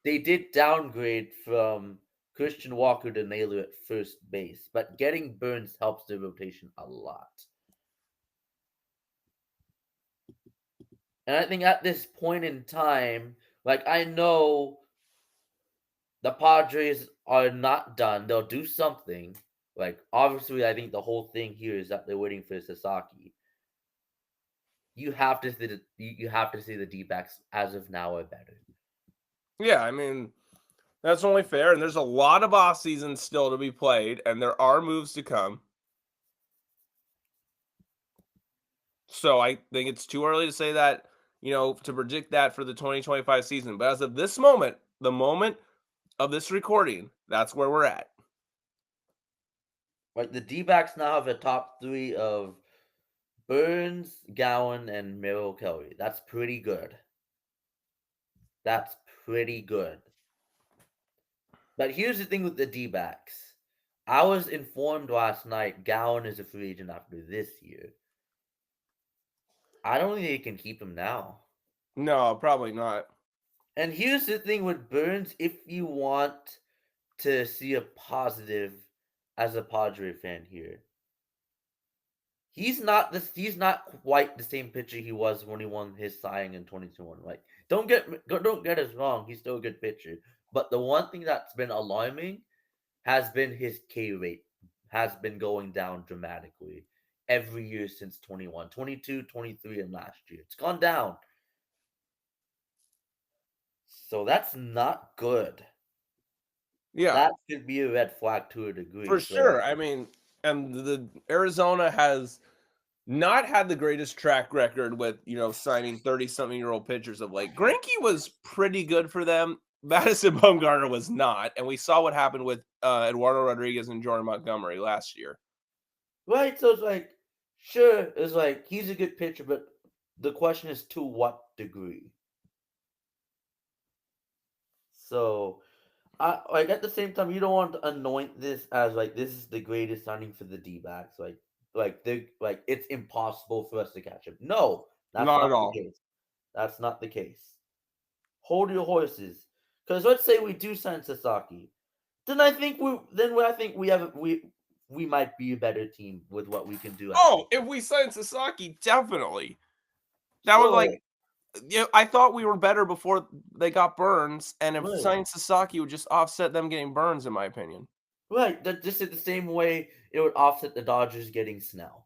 did downgrade from Christian Walker to Naylor at first base, but getting Burns helps the rotation a lot. And I think at this point in time, like I know the Padres are not done. They'll do something. Like obviously, I think the whole thing here is that they're waiting for Sasaki. You have to see the D-backs as of now are better. Yeah, I mean, that's only fair, and there's a lot of offseason still to be played, and there are moves to come. So I think it's too early to say that, to predict that for the 2025 season. But as of this moment, the moment of this recording, that's where we're at. Like the D-backs now have a top three of Burns, Gowan, and Merrill Kelly. That's pretty good. That's pretty good. But here's the thing with the D-backs. I was informed last night Gowan is a free agent after this year. I don't think they can keep him now. No, probably not. And here's the thing with Burns, if you want to see a positive as a Padre fan here. He's not quite the same pitcher he was when he won his Cy Young in 2021. Like, don't get us wrong, he's still a good pitcher. But the one thing that's been alarming has been his K rate has been going down dramatically every year since 21, 22, 23, and last year. It's gone down. So that's not good. Yeah. That could be a red flag to a degree. For sure. I mean, and the Arizona has not had the greatest track record with, signing 30-something-year-old pitchers of late. Greinke was pretty good for them. Madison Bumgarner was not, and we saw what happened with Eduardo Rodriguez and Jordan Montgomery last year. Right, so it's like, sure, it's like he's a good pitcher, but the question is to what degree? So, like at the same time, you don't want to anoint this as like this is the greatest signing for the D-backs. Like it's impossible for us to catch him. No, that's Not not at all. the case. That's not the case. Hold your horses, because let's say we do sign Sasaki, then I think we might be a better team with what we can do. Oh, if we sign Sasaki, definitely. That would like. I thought we were better before they got Burns, and if signing Sasaki would just offset them getting Burns, in my opinion. Right, that just in the same way it would offset the Dodgers getting Snell.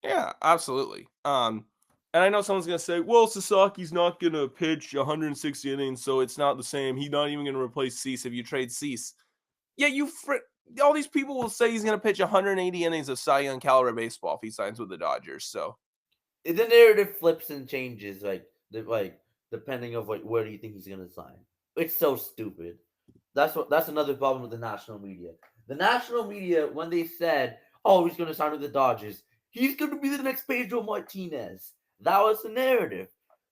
Yeah, absolutely. And I know someone's gonna say, "Well, Sasaki's not gonna pitch 160 innings, so it's not the same. He's not even gonna replace Cease if you trade Cease." Yeah, all these people will say he's gonna pitch 180 innings of Cy Young caliber baseball if he signs with the Dodgers. So the narrative flips and changes, depending of where do you think he's gonna sign. It's so stupid. That's another problem with the national media. The national media, when they said, "Oh, he's gonna sign with the Dodgers," he's gonna be the next Pedro Martinez. That was the narrative.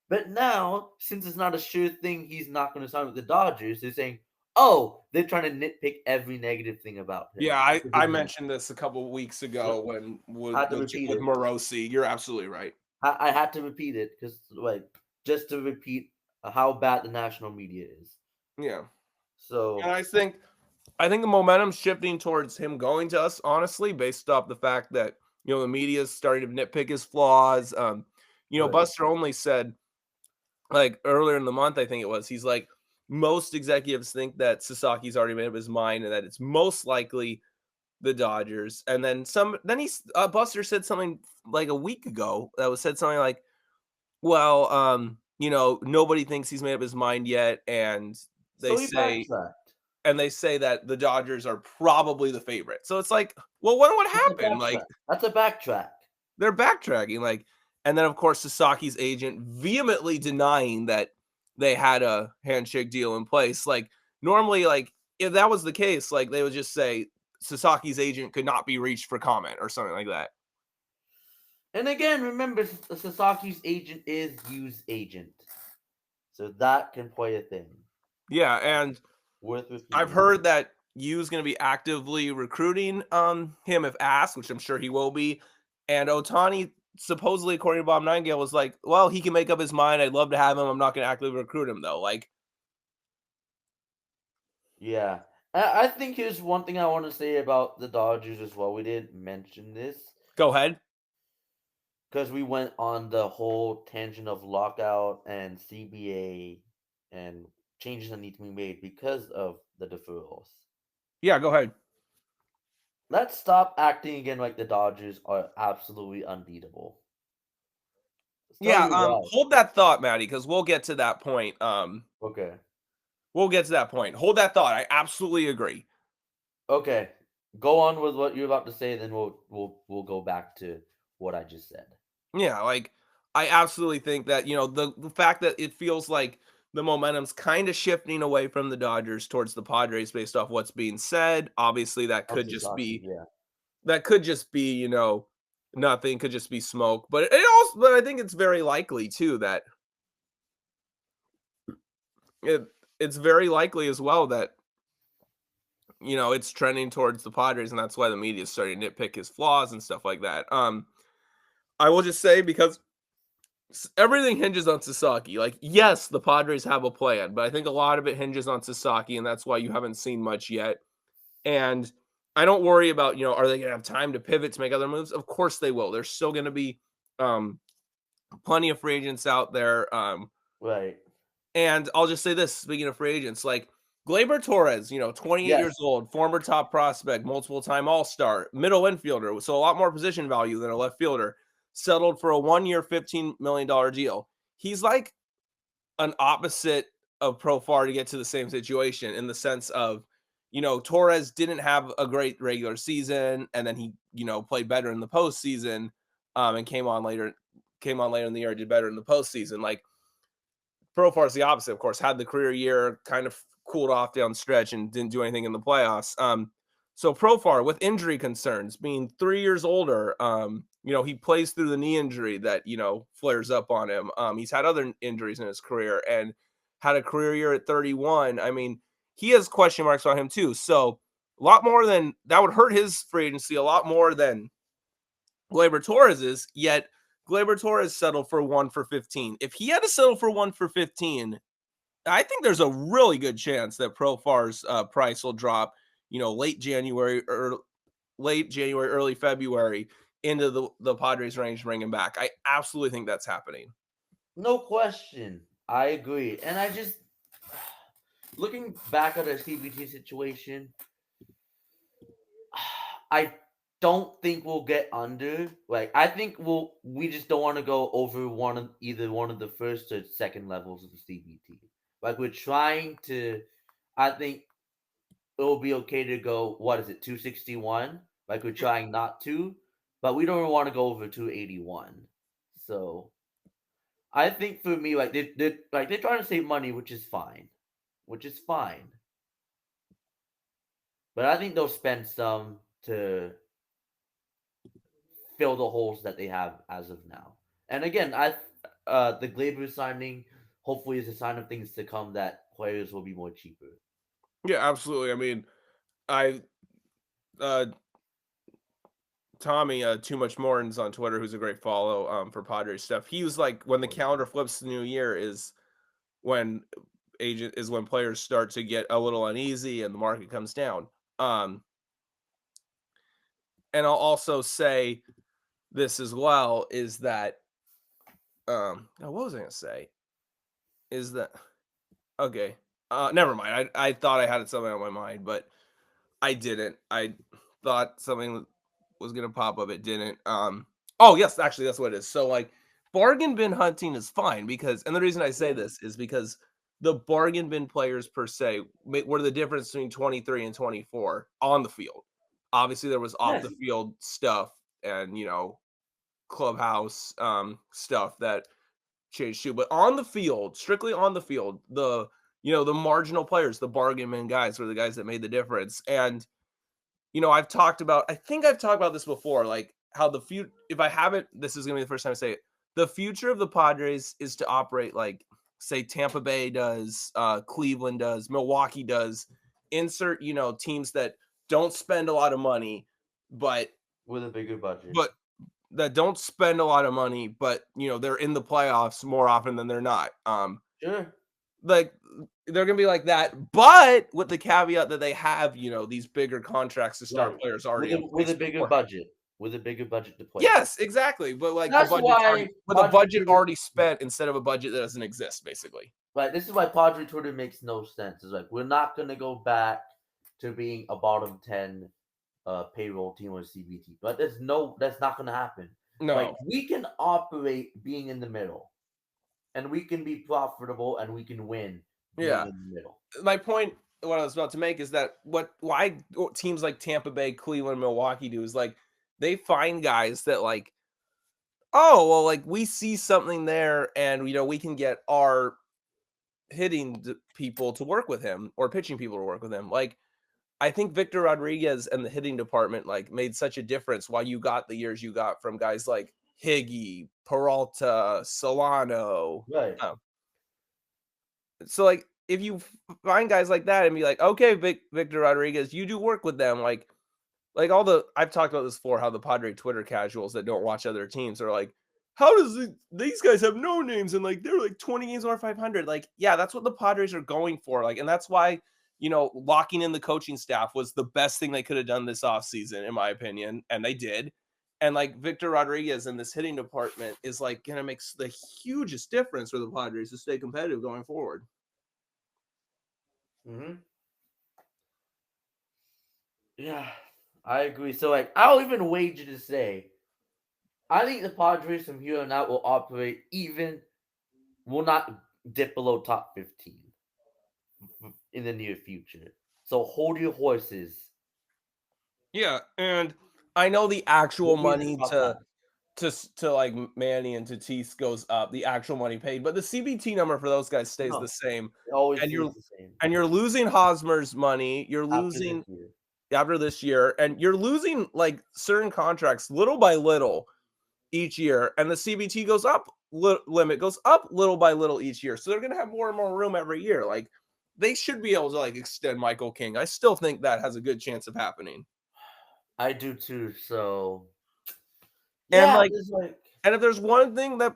But now, since it's not a sure thing he's not gonna sign with the Dodgers, they're saying, "Oh, they're trying to nitpick every negative thing about him." Yeah, I mentioned this a couple of weeks ago with Morosi. You're absolutely right. I had to repeat it because, just to repeat how bad the national media is. Yeah. So, and I think I think the momentum's shifting towards him going to us, honestly, based off the fact that, the media is starting to nitpick his flaws. Right. Buster only said, like, earlier in the month, I think it was, he's like, most executives think that Sasaki's already made up his mind and that it's most likely the Dodgers. And then Buster said something like a week ago that said something like, well, nobody thinks he's made up his mind yet. They So he say, backtracked. they say that the Dodgers are probably the favorite. So it's like, well, what That's a happened? Like, backtrack. That's a backtrack. they're backtracking. Like, and then of course Sasaki's agent vehemently denying that they had a handshake deal in place. Like, normally, like, if that was the case, like, they would just say Sasaki's agent could not be reached for comment or something like that. And again, remember, Sasaki's agent is Yu's agent, so that can play a thing. Yeah, and Worth repeating. I've heard that Yu's going to be actively recruiting him if asked, which I'm sure he will be. And Ohtani, supposedly, according to Bob Nightingale, was like, well, he can make up his mind. I'd love to have him. I'm not going to actively recruit him, though. Like, Yeah. I think here's one thing I want to say about the Dodgers as well. We didn't mention this go ahead. because we went on the whole tangent of lockout and CBA and changes that need to be made because of the deferrals. Yeah, go ahead. Let's stop acting again like the Dodgers are absolutely unbeatable. Let's tell Yeah, you why. hold that thought, Matty, because we'll get to that point. Okay. We'll get to that point. Hold that thought. I absolutely agree. Okay. Go on with what you're about to say, then we'll go back to what I just said. Yeah, like, I absolutely think that, the fact that it feels like the momentum's kind of shifting away from the Dodgers towards the Padres based off what's being said. Obviously, Of Sasaki, yeah. that could just be, nothing, could just be smoke. But I think it's very likely too that it's very likely as well that it's trending towards the Padres, and that's why the media is starting to nitpick his flaws and stuff like that. I will just say, because everything hinges on Sasaki. Like, yes, the Padres have a plan, but I think a lot of it hinges on Sasaki, and that's why you haven't seen much yet. And I don't worry about, are they going to have time to pivot to make other moves? Of course they will. There's still going to be plenty of free agents out there. Right. And I'll just say this, speaking of free agents, like Gleyber Torres, 28 Yes. years old, former top prospect, multiple-time All-Star, middle infielder, so a lot more position value than a left fielder, settled for a 1-year, $15 million deal. He's like an opposite of Profar to get to the same situation, in the sense of, Torres didn't have a great regular season, and then he, played better in the postseason, and came on later in the year, did better in the postseason. Like, Profar is the opposite, of course, had the career year, kind of cooled off down the stretch and didn't do anything in the playoffs. So Profar, with injury concerns, being 3 years older, he plays through the knee injury that, flares up on him. He's had other injuries in his career and had a career year at 31. I mean, he has question marks on him too. So a lot more than that would hurt his free agency, a lot more than Gleyber Torres is, yet Gleyber Torres settled for 1 for 15. If he had to settle for 1 for 15, I think there's a really good chance that Profar's price will drop, late January, early February, into the Padres range, bring him back. I absolutely think that's happening. No question. I agree. And I just looking back at the CBT situation, I don't think we'll get under. Like, I think we just don't want to go over either one of the first or second levels of the CBT. Like, we're trying to, I think it will be okay to go, what is it, 261? Like, we're trying not to, but we don't want to go over 281. So I think for me, like, they're trying to save money, which is fine. But I think they'll spend some to fill the holes that they have as of now. And again, the Gleyber signing hopefully is a sign of things to come, that players will be more cheaper. Yeah, absolutely. I mean, I uh Tommy, Too Much Morton's on Twitter, who's a great follow for Padres stuff. He was like, when the calendar flips to the new year is when when players start to get a little uneasy and the market comes down. And I'll also say this as well is that what was I gonna say? Is that okay? Never mind. I thought I had something on my mind, but I didn't. I thought something was gonna pop up. It didn't. Oh yes, actually that's what it is. So like bargain bin hunting is fine because, and the reason I say this is because the bargain bin players per se were the difference between 23 and 24 on the field. Obviously there was off the field stuff and clubhouse stuff that changed too, but on the field, strictly on the field, the marginal players, the bargain bin guys were the guys that made the difference. And I think I've talked about this before, like how the future, if I haven't, this is going to be the first time I say it. The future of the Padres is to operate like, say, Tampa Bay does, Cleveland does, Milwaukee does, insert, teams that don't spend a lot of money, but with a bigger budget. But that don't spend a lot of money, but, they're in the playoffs more often than they're not. Sure. Like they're gonna be like that, but with the caveat that they have, these bigger contracts to start players already with a bigger budget. With a bigger budget to play. Yes, exactly. But like that's a budget already spent instead of a budget that doesn't exist, basically. Right. This is why Padre Twitter makes no sense. It's like we're not gonna go back to being a bottom 10 payroll team or CBT. But that's not gonna happen. No. Like we can operate being in the middle. And we can be profitable and we can win being in the middle. My point, what I was about to make is that why teams like Tampa Bay, Cleveland, Milwaukee do is like they find guys that like, oh, well, like we see something there and, we can get our hitting people to work with him or pitching people to work with him. Like, I think Victor Rodriguez and the hitting department like made such a difference while you got the years you got from guys like Higgy, Peralta, Solano. Right. So like if you find guys like that and be like, okay, Victor Rodriguez, you do work with them. Like I've talked about this before, how the Padre Twitter casuals that don't watch other teams are like, how does these guys have no names and like they're like 20 games over 500? Like, yeah, that's what the Padres are going for. Like, and that's why, locking in the coaching staff was the best thing they could have done this offseason, in my opinion. And they did. And like Victor Rodriguez in this hitting department is like going to make the hugest difference for the Padres to stay competitive going forward. Mm-hmm. Yeah, I agree. So like, I'll even wager to say, I think the Padres from here on out will operate will not dip below top 15 in the near future. So hold your horses. Yeah, and I know the actual money to like Manny and Tatis goes up, the actual money paid, but the CBT number for those guys stays the same. It always stays the same. And you're losing Hosmer's money. You're losing after this year, and you're losing like certain contracts little by little each year, and the CBT goes up, limit goes up little by little each year. So they're gonna have more and more room every year. Like they should be able to like extend Michael King. I still think that has a good chance of happening. I do too. So, and and if there's one thing that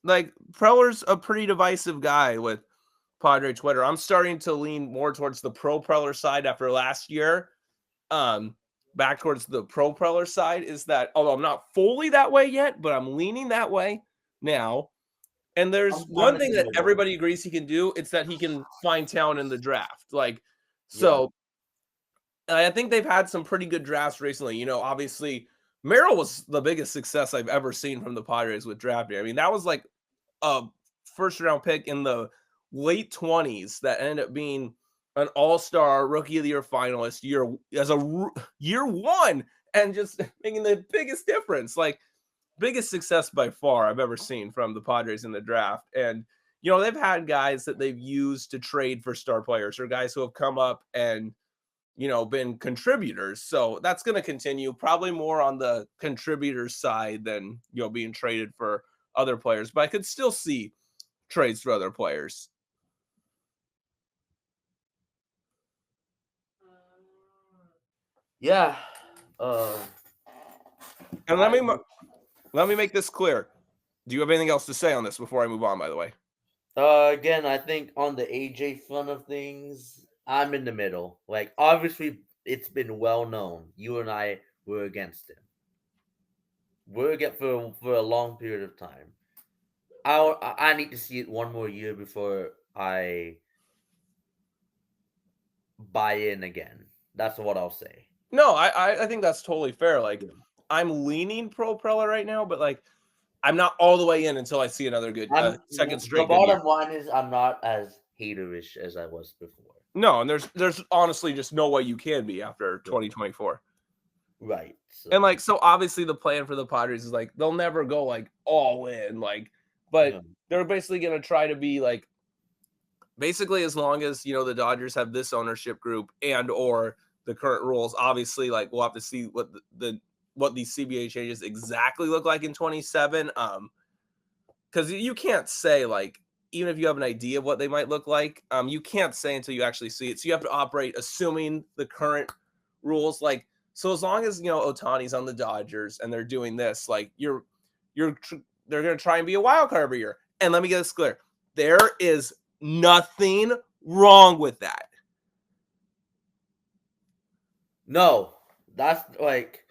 like Preller's a pretty divisive guy with Padre Twitter. I'm starting to lean more towards the pro Preller side after last year. Back towards the pro Preller side is that, although I'm not fully that way yet, but I'm leaning that way now. And there's one thing that everybody agrees he can do. It's that he can find talent in the draft. Like, so I think they've had some pretty good drafts recently. Obviously Merrill was the biggest success I've ever seen from the Padres with drafting. I mean, that was like a first round pick in the late 20s that ended up being an all-star rookie of the year finalist year one and just making the biggest difference. Like, biggest success by far I've ever seen from the Padres in the draft. And, they've had guys that they've used to trade for star players or guys who have come up and, been contributors. So that's going to continue, probably more on the contributor side than, being traded for other players. But I could still see trades for other players. Yeah. And let me make this clear. Do you have anything else to say on this before I move on, by the way? Again, I think on the AJ front of things, I'm in the middle. Like, obviously, it's been well known. You and I were against him. We're against for a long period of time. I need to see it one more year before I buy in again. That's what I'll say. No, I think that's totally fair. Like, Yeah. I'm leaning pro Prella right now, but like, I'm not all the way in until I see another good second The straight good year. bottom line is I'm not as haterish as I was before. No, and there's honestly just no way you can be after Yeah. 2024. Right. And So like, so obviously the plan for the Padres is like they'll never go like all in, like, but yeah. they're basically gonna try to be like basically as long as the Dodgers have this ownership group and or the current rules. Obviously, like we'll have to see what these CBA changes exactly look like in 27. Because you can't say like even if you have an idea of what they might look like, you can't say until you actually see it. So you have to operate assuming the current rules. Like so, as long as Otani's on the Dodgers and they're doing this, like they're going to try and be a wild card every year. And let me get this clear: there is nothing wrong with that. No, that's like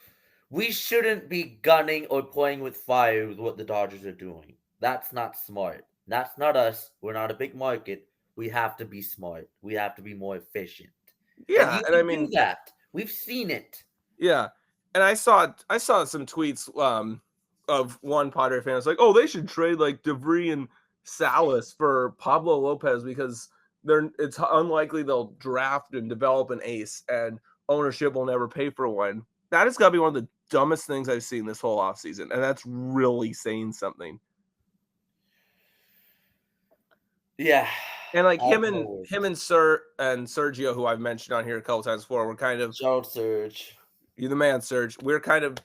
we shouldn't be gunning or playing with fire with what the Dodgers are doing. That's not smart. That's not us. We're not a big market. We have to be smart. We have to be more efficient. And Yeah, you and I can do mean, that. We've seen it. yeah, and I saw some tweets of one Padre fan. It's like, oh, they should trade like DeVry and Salas for Pablo Lopez because it's unlikely they'll draft and develop an ace, and ownership will never pay for one. That has got to be one of the dumbest things I've seen this whole offseason, and that's really saying something. Yeah. And like At him and forward. Sergio, who I've mentioned on here a couple times before, we're kind of Charles Surge. you're the man, Serge. We're kind of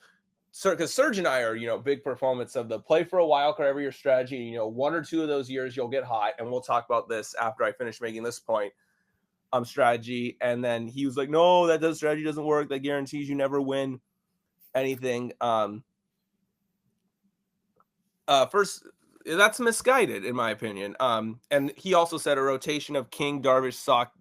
because Serge and I are, big proponents of the play for a wild card every year strategy. One or two of those years you'll get hot, and we'll talk about this after I finish making this point. Strategy, and then he was like, "No, strategy doesn't work. That guarantees you never win anything." First, that's misguided in my opinion. And he also said a rotation of King, Darvish,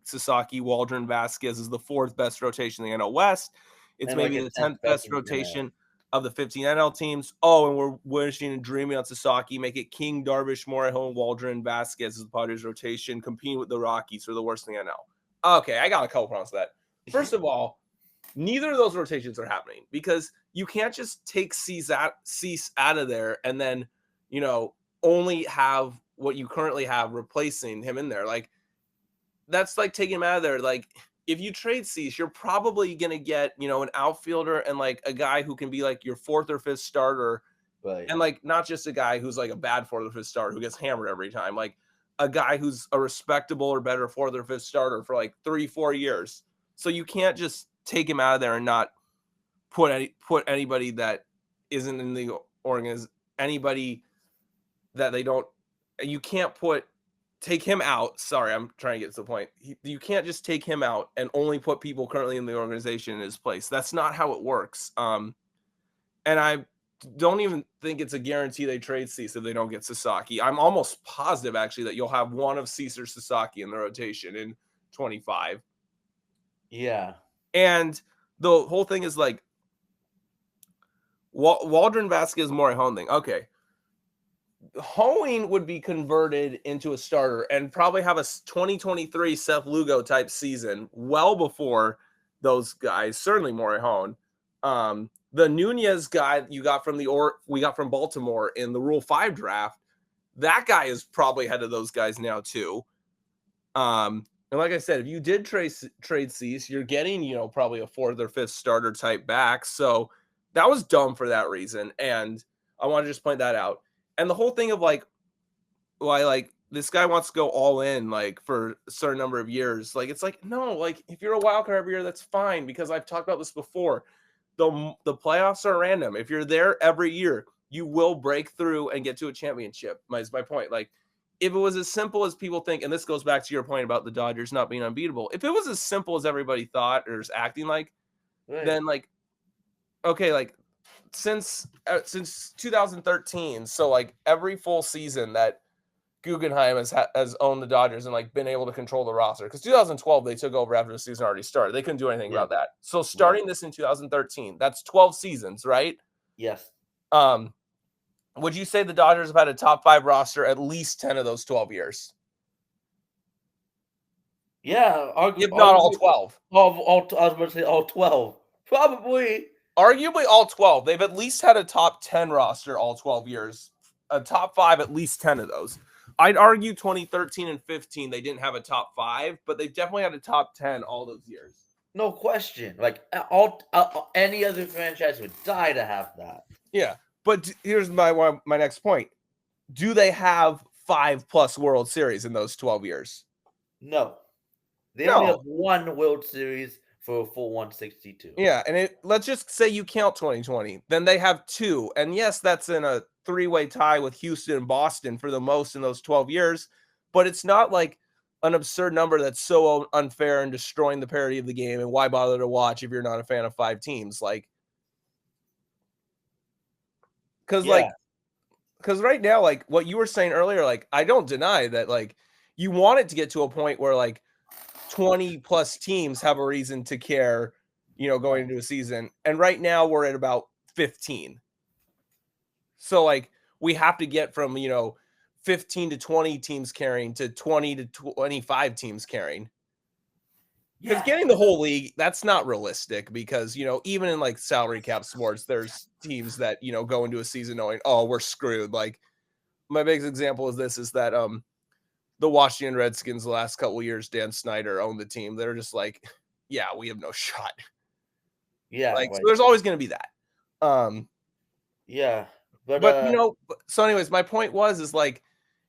Sasaki, Waldron, Vasquez is the fourth best rotation in the NL West. It's And maybe like a the 10th 10th best best in the NL. rotation of the 15 NL teams. Oh, and we're wishing and dreaming on Sasaki. Make it King, Darvish, Morejon, Waldron, Vasquez is the Padres rotation, competing with the Rockies for the worst in the NL. Okay, I got a couple problems with that. First of all, neither of those rotations are happening because you can't just take Cease out of there and then, only have what you currently have replacing him in there. Like, that's like taking him out of there. Like, if you trade Cease, you're probably going to get, an outfielder and like a guy who can be like your fourth or fifth starter. Right. And like, not just a guy who's like a bad fourth or fifth starter who gets hammered every time. Like, a guy who's a respectable or better fourth or fifth starter for like 3-4 years. So you can't just take him out of there and not put anybody that isn't in the anybody that they don't. You can't take him out. Sorry, I'm trying to get to the point. You can't just take him out and only put people currently in the organization in his place. That's not how it works. And I don't even think it's a guarantee they trade Cease if they don't get Sasaki. I'm almost positive actually that you'll have one of Cease or Sasaki in the rotation in 25. Yeah. And the whole thing is like Waldron, Vasquez, Morejon thing. Okay. Hoeing would be converted into a starter and probably have a 2023 Seth Lugo type season well before those guys, certainly Morejon. The Nunez guy you got from we got from Baltimore in the Rule 5 draft, that guy is probably ahead of those guys now too. And like I said, if you did trade Cease, you're getting, probably a fourth or fifth starter type back. So that was dumb for that reason. And I want to just point that out. And the whole thing of like, why like this guy wants to go all in like for a certain number of years. Like, it's like, no, like if you're a wild card every year, that's fine. Because I've talked about this before. The playoffs are random. If you're there every year, you will break through and get to a championship. Is my point. Like, if it was as simple as people think, and this goes back to your point about the Dodgers not being unbeatable, if it was as simple as everybody thought or is acting like, Right. then like, okay, like since 2013, so like every full season that Guggenheim has owned the Dodgers and like been able to control the roster. Because 2012 they took over after the season already started. They couldn't do anything about that. So starting this in 2013, that's 12 seasons, right? Yes. Would you say the Dodgers have had a top 5 roster at least 10 of those 12 years? Yeah, If not all 12. I was about to say all 12. Probably. Arguably all 12. They've at least had a top 10 roster all 12 years. A top 5, at least 10 of those. I'd argue 2013 and 15, they didn't have a top 5, but they definitely had a top 10 all those years. No question. Like, any other franchise would die to have that. Yeah, but here's my next point. Do they have 5+ World Series in those 12 years? No. They only have one World Series for a full 162. Yeah, and let's just say you count 2020. Then they have 2. And yes, that's in a 3-way tie with Houston and Boston for the most in those 12 years. But it's not like an absurd number that's so unfair and destroying the parity of the game. And why bother to watch if you're not a fan of 5 teams? Like, because right now, like what you were saying earlier, like I don't deny that, like you want it to get to a point where like 20+ teams have a reason to care, going into a season. And right now we're at about 15. So like we have to get from, 15 to 20 teams carrying to 20 to 25 teams carrying. Because getting the whole league, that's not realistic because, even in like salary cap sports, there's teams that, go into a season knowing, oh, we're screwed. Like my biggest example is that the Washington Redskins the last couple of years, Dan Snyder owned the team. They're just like, yeah, we have no shot. Yeah. Like, so there's always going to be that. Yeah. But so anyways, my point is like,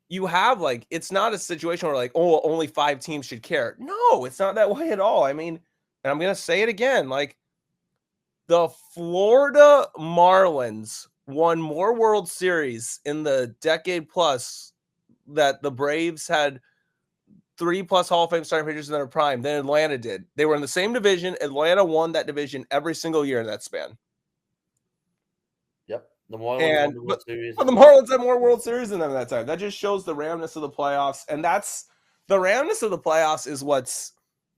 you have like, it's not a situation where like, oh, only 5 teams should care. No, it's not that way at all. I mean, and I'm going to say it again, like the Florida Marlins won more World Series in the decade plus that the Braves had 3+ Hall of Fame starting pitchers in their prime than Atlanta did. They were in the same division. Atlanta won that division every single year in that span. Yep. The Marlins won the World Series. The Marlins had more World Series than them that time. That just shows the randomness of the playoffs. And that's the randomness of the playoffs is what's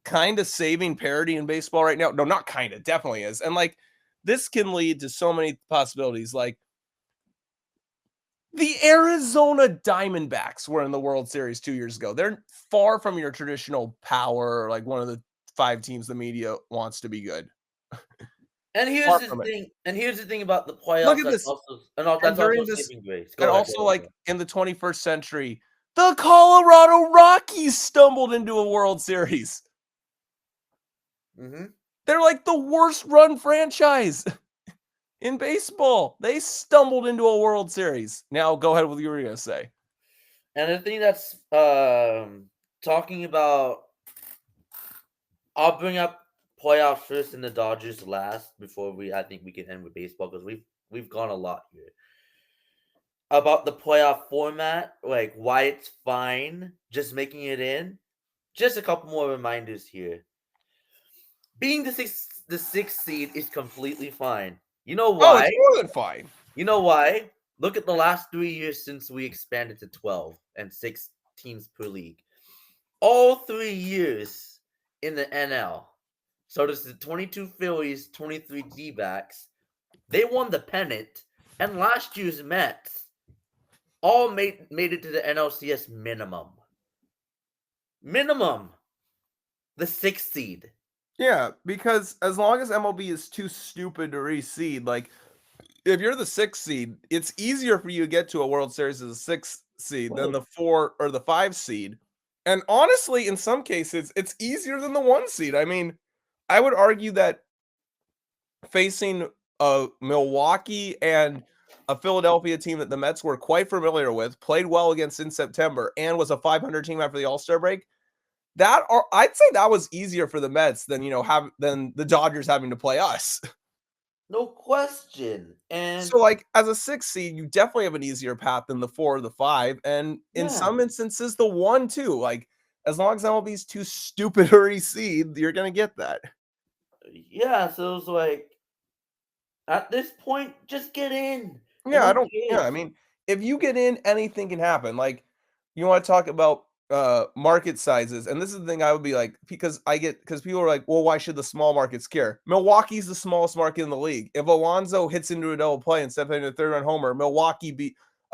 kind of saving parity in baseball right now. No, not kind of, definitely is. And like this can lead to so many possibilities. Like the Arizona Diamondbacks were in the World Series 2 years ago. They're far from your traditional power, like one of the 5 teams the media wants to be good. And here's the thing about the playoffs. Look at this. That's also saving grace. And also, like in the 21st century, the Colorado Rockies stumbled into a World Series. Mm-hmm. They're like the worst run franchise in baseball. They stumbled into a World Series. Now go ahead with what you were going to say. And the thing that's talking about, I'll bring up playoffs first and the Dodgers last before I think we can end with baseball because we've gone a lot here. About the playoff format, like why it's fine, just making it in. Just a couple more reminders here. Being the sixth seed is completely fine. You know why? Oh, it's more than fine. You know why? Look at the last 3 years since we expanded to 12 and 6 teams per league. All 3 years in the NL. So this is the 22 Phillies, 23 D-backs. They won the pennant, and last year's Mets all made it to the NLCS minimum. Minimum. The 6th seed. Yeah, because as long as MLB is too stupid to reseed, like if you're the 6th seed, it's easier for you to get to a World Series as a 6th seed than the 4 or the 5 seed. And honestly, in some cases, it's easier than the 1 seed. I mean, I would argue that facing a Milwaukee and a Philadelphia team that the Mets were quite familiar with, played well against in September, and was a 500 team after the All-Star break, I'd say that was easier for the Mets than than the Dodgers having to play us. No question. And so, like, as a 6th seed, you definitely have an easier path than the 4 or the 5, and in some instances, the 1 too. Like, as long as MLB's too stupid to reseed, you're gonna get that. Yeah, so it's like at this point, just get in. Yeah, I mean, if you get in, anything can happen. Like, you want to talk about market sizes, and this is the thing I would be like, because people are like, well, why should the small markets care? Milwaukee's the smallest market in the league. If Alonso hits into a double play instead of hitting a 3rd-run homer, a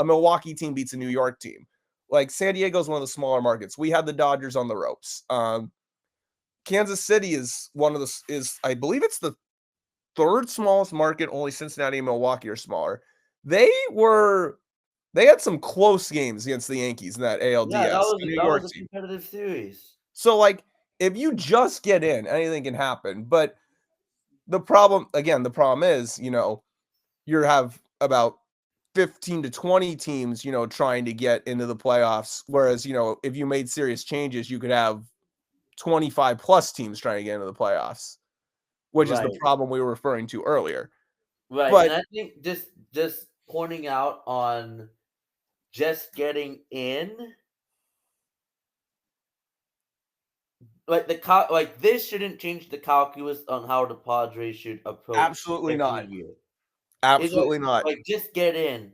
Milwaukee team beats a New York team. Like, San Diego's one of the smaller markets. We had the Dodgers on the ropes. Kansas City is I believe it's the 3rd smallest market. Only Cincinnati and Milwaukee are smaller. They had some close games against the Yankees in that Yeah, ALDS, the New that York was a team. competitive series. So, like, if you just get in, anything can happen. But the problem is, you have about 15 to 20 teams, trying to get into the playoffs. Whereas, if you made serious changes, you could have 25 plus teams trying to get into the playoffs, which is the Right. problem we were referring to earlier. Right. But And I think just pointing out on just getting in, like this shouldn't change the calculus on how the Padres should approach absolutely every not. year. Is Absolutely not. like just get in.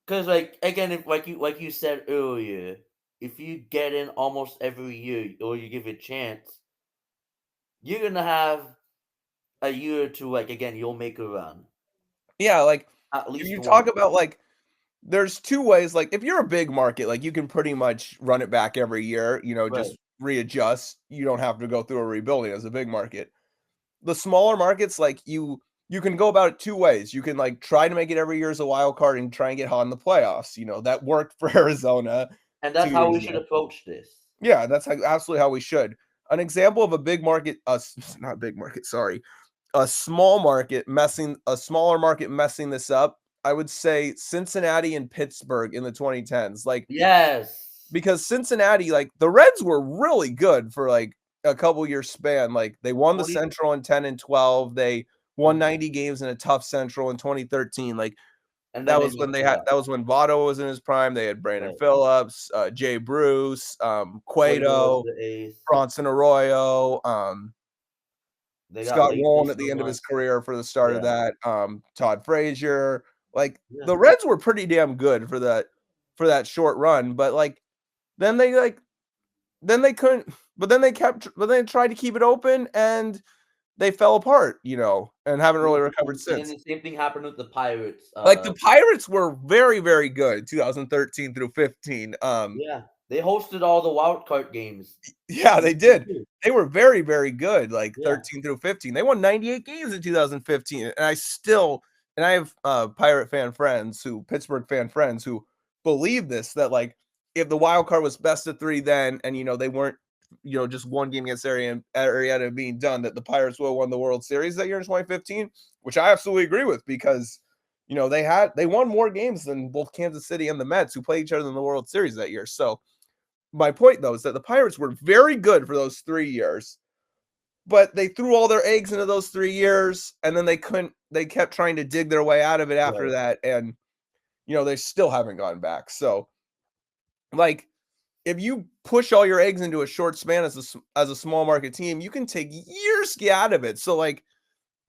Because like again, if like you said earlier, if you get in almost every year or you give it a chance, you're gonna have a year or two. Like again, you'll make a run. Yeah, like, At if least you one. talk about, like, there's 2 ways, like, if you're a big market, like, you can pretty much run it back every year, Right. just readjust. You don't have to go through a rebuilding as a big market. The smaller markets, like, you can go about it 2 ways. You can, like, try to make it every year as a wild card and try and get hot in the playoffs. That worked for Arizona And 2 that's how years we should ago. approach this. Yeah, that's absolutely how we should. An example of a big market, not big market, sorry, a smaller market messing this up, I would say Cincinnati and Pittsburgh in the 2010s. Like, Yes. because Cincinnati, like, the Reds were really good for like a couple year span. Like, they won the 20 Central in 10 and 12. They won 90 games in a tough Central in 2013. Like, and then they messed it up. that was when Votto was in his prime. They had Brandon Right. Phillips, Jay Bruce, Cueto was Cueto, the ace. Bronson Arroyo, They got Scott late Rowland base at the end of Vermont. his career for the start of Yeah. that, Todd Frazier. Like, Yeah. the Reds were pretty damn good for that short run, but, like, then they couldn't, but they tried to keep it open, and they fell apart, and haven't really recovered And then since. the same thing happened with the Pirates. Like, the Pirates were very, very good 2013 through 15. Yeah. They hosted all the wild card games. Yeah, they did. They were very, very good, like, Yeah. 13 through 15. They won 98 games in 2015, and I have, Pittsburgh fan friends who believe this, that, like, if the wild card was best of 3 then, and, they weren't, just 1 game against Arietta being done, that the Pirates would have won the World Series that year in 2015, which I absolutely agree with, because, they won more games than both Kansas City and the Mets, who played each other in the World Series that year. So, my point, though, is that the Pirates were very good for those 3 years, but they threw all their eggs into those 3 years, and then they kept trying to dig their way out of it after Right. that, and, they still haven't gone back. So, like, if you push all your eggs into a short span as a small market team, you can take years to get out of it. So, like,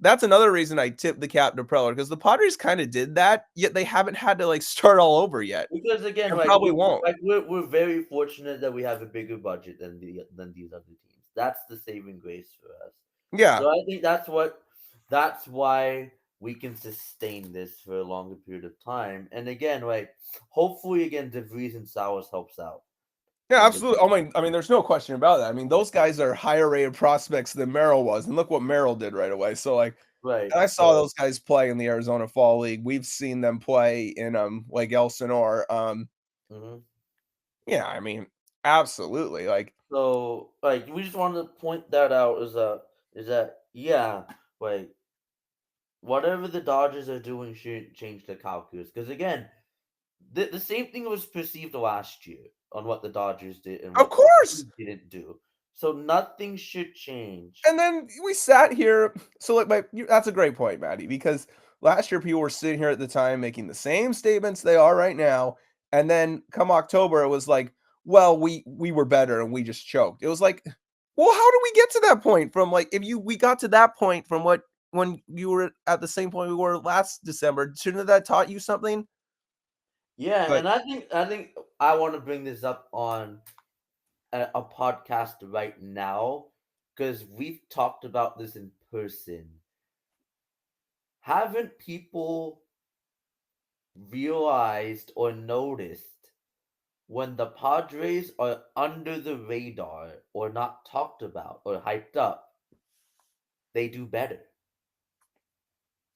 that's another reason I tip the cap to Preller, because the Padres kinda did that, yet they haven't had to, like, start all over yet, Because again, and like probably won't. we're very fortunate that we have a bigger budget than these other teams. That's the saving grace for us. Yeah. So I think that's why we can sustain this for a longer period of time. And again, like hopefully again DeVries and Sowers helps out. Yeah, With absolutely. I mean, there's no question about that. I mean, those guys are higher rated prospects than Merrill was, and look what Merrill did right away. So, like, right. and I saw those guys play in the Arizona Fall League. We've seen them play in like Elsinore. Mhm. Yeah, I mean, absolutely. Like, So like we just wanted to point that out is that yeah, like whatever the Dodgers are doing should change the calculus. Because again, the same thing was perceived last year on what the Dodgers did and of what course. they didn't do. So nothing should change. And then we sat here. So, like, that's a great point, Matty, because last year people were sitting here at the time making the same statements they are right now, and then come October, it was like, well, we were better and we just choked. It was like, well, how did we get to that point? From, like, if we got to that point from when you were at the same point we were last December, shouldn't have that taught you something? Yeah, But and I think I want to bring this up on a podcast right now because we've talked about this in person. Haven't people realized or noticed when the Padres are under the radar or not talked about or hyped up, they do better?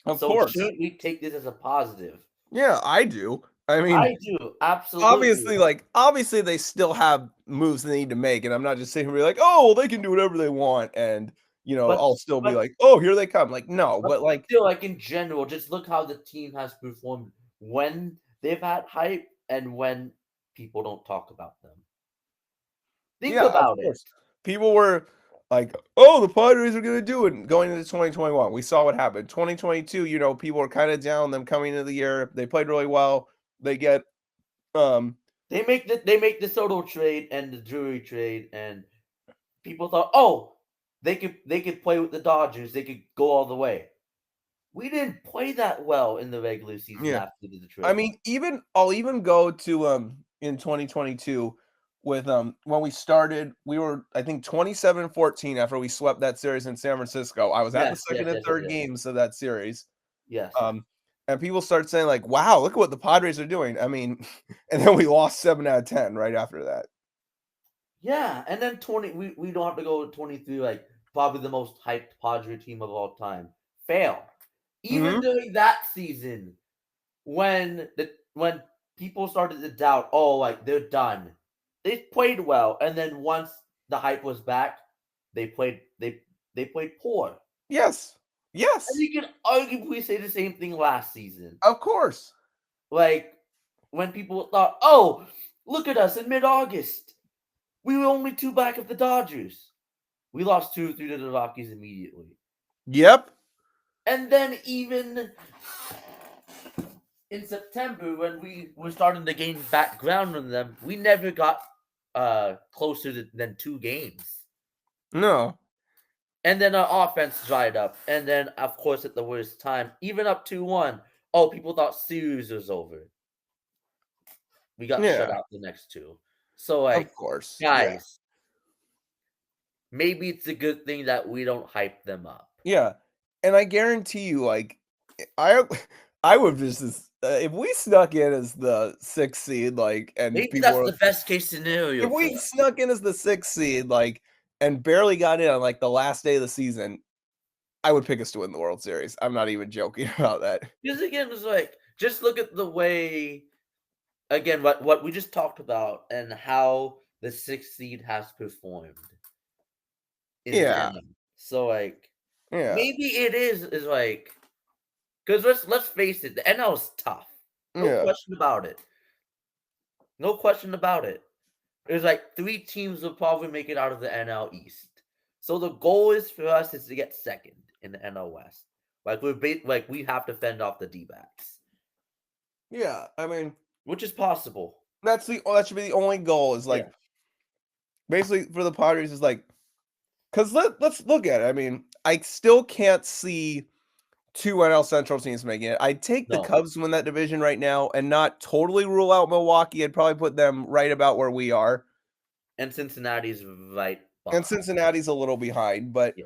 Of So course. should we take this as a positive? Yeah, I do. I mean, I do, absolutely. obviously they still have moves they need to make, and I'm not just sitting here like, oh, well, they can do whatever they want, and But I'll still be but like, oh, here they come. Like, no, but but like, still, like in general, just look how the team has performed when they've had hype and when people don't talk about them. Think yeah, of about it. course. People were like, oh, the Padres are gonna do it going into 2021. We saw what happened. 2022, people were kind of down them coming into the year. They played really well. They get They make the Soto trade and the Drury trade, and people thought, oh, they could play with the Dodgers. They could go all the way. We didn't play that well in the regular season yeah. after the I trade. mean, I'll even go to in 2022 with when we started, we were I think 27-14 after we swept that series in San Francisco. I was at the Yes, yes, second and yes, yes, third yes. games of that series. Yes. And people start saying like, "Wow, look at what the Padres are doing." I mean, and then we lost 7 out of 10 right after that. Yeah, and then 20 we don't have to go to 23 like probably the most hyped Padre team of all time. Fail. Even Mhm. during that season when people started to doubt, oh, like they're done. They played well, and then once the hype was back, they played poor. Yes. And Yes. you can arguably say the same thing last season. Of course. Like when people thought, oh, look at us in mid-August. We were only 2 back of the Dodgers. We lost 2-3 to the Rockies immediately. Yep. And then even in September, when we were starting to gain back ground on them, we never got closer than 2 games. No. And then our offense dried up. And then, of course, at the worst time, even up 2-1, oh, people thought series was over. We got shut Yeah. out the next 2. So, Of like, course. Yeah. guys, maybe it's a good thing that we don't hype them up. Yeah. And I guarantee you, like, I I would just if we snuck in as the 6th seed, like, and Maybe people that's were the best case if scenario for we us. snuck in as the 6th seed, like, and barely got in on like the last day of the season, I would pick us to win the World Series. I'm not even joking about that. Because again, it's like just look at the way again what we just talked about and how the 6th seed has performed in the Yeah. NL. So like Yeah. maybe it is like because let's face it, the NL is tough. No Yeah. question about it. No question about it. There's like 3 teams will probably make it out of the NL East. So the goal is for us is to get second in the NL West. Like like we have to fend off the D-backs, Yeah. I mean, which is possible. that should be the only goal is like Yeah. basically for the Padres is like because let's look at it. I mean, I still can't see 2 NL Central teams making it. I'd take the No. Cubs to win that division right now and not totally rule out Milwaukee. I'd probably put them right about where we are. And Cincinnati's right And behind. Cincinnati's a little behind. But Yeah.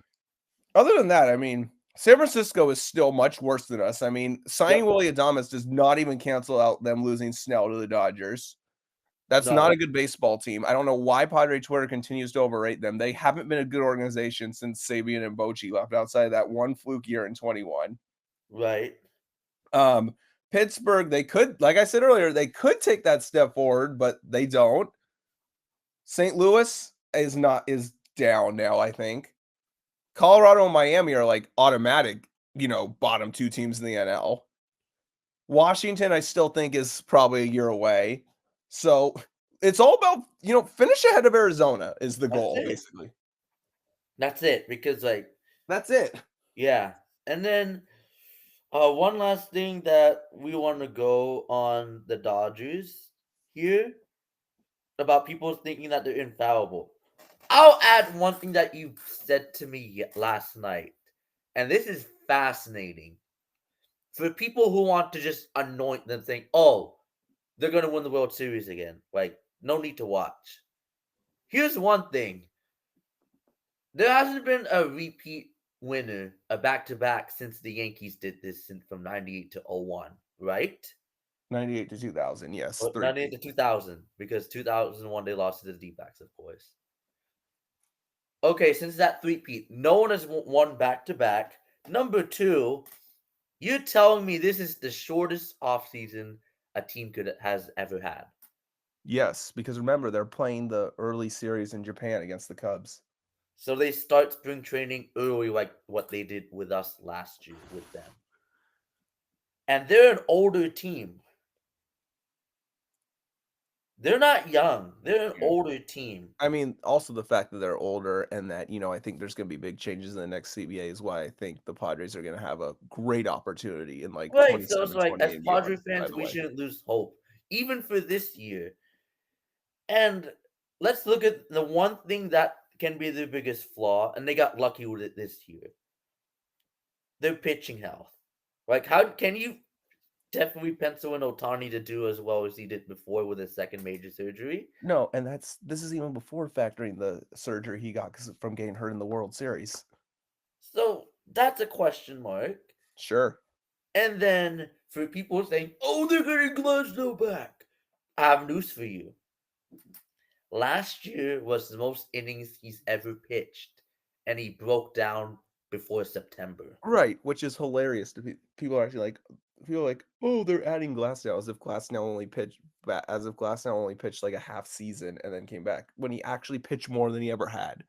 other than that, I mean, San Francisco is still much worse than us. I mean, signing Yep. Willy Adames does not even cancel out them losing Snell to the Dodgers. That's not a No. good baseball team. I don't know why Padre Twitter continues to overrate them. They haven't been a good organization since Sabian and Bochy left outside of that one fluke year in 21. Right. Pittsburgh, they could, like I said earlier, they could take that step forward, but they don't. St. Louis is down now, I think. Colorado and Miami are like automatic, bottom 2 teams in the NL. Washington, I still think is probably a year away. So it's all about, finish ahead of Arizona is the That's goal, it. basically. That's it. Because like, That's it. yeah. And then one last thing that we want to go on the Dodgers here about people thinking that they're infallible. I'll add one thing that you said to me last night. And this is fascinating. For people who want to just anoint them saying, oh, they're going to win the World Series again. Like, no need to watch. Here's one thing. There hasn't been a repeat winner, a back-to-back, since the Yankees did this from 98 to 01, right? 98 to 2000, yes, Or three. 98 to 2000, because 2001 they lost to the D-backs, of course. Okay, since that three-peat, no one has won back-to-back. Number two, you're telling me this is the shortest offseason a team has ever had. Yes, because remember, they're playing the early series in Japan against the Cubs. So they start spring training early, like what they did with us last year with them. And they're an older team. They're not young. They're an Yeah. older team. I mean, also the fact that they're older and that, I think there's going to be big changes in the next CBA is why I think the Padres are going to have a great opportunity in like Right. So it's 27, like, 28 as and beyond, Padre by fans, the we way. shouldn't lose hope, even for this year. And let's look at the one thing that can be their biggest flaw, and they got lucky with it this year. Their pitching health. Like, how can you definitely pencil in Otani to do as well as he did before with his second major surgery? No, and this is even before factoring the surgery he got from getting hurt in the World Series. So that's a question mark. Sure. And then for people saying, "Oh, they're getting Glasnow back," I have news for you. Last year was the most innings he's ever pitched, and he broke down before September. Right, which is hilarious to people. Are actually like, oh, they're adding Glasnow as if Glasnow only pitched like a half season and then came back when he actually pitched more than he ever had.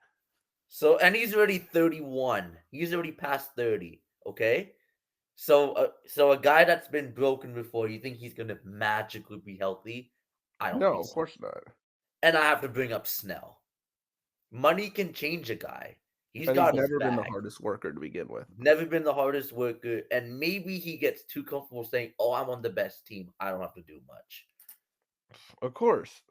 So, and he's already 31. He's already past 30. Okay, so a guy that's been broken before, you think he's gonna magically be healthy? I don't No, think of so. course not. And I have to bring up Snell. Money can change a guy. He's And he's got his never been the back. hardest worker to begin with. Never been the hardest worker, and maybe he gets too comfortable saying, "Oh, I'm on the best team. I don't have to do much." Of course.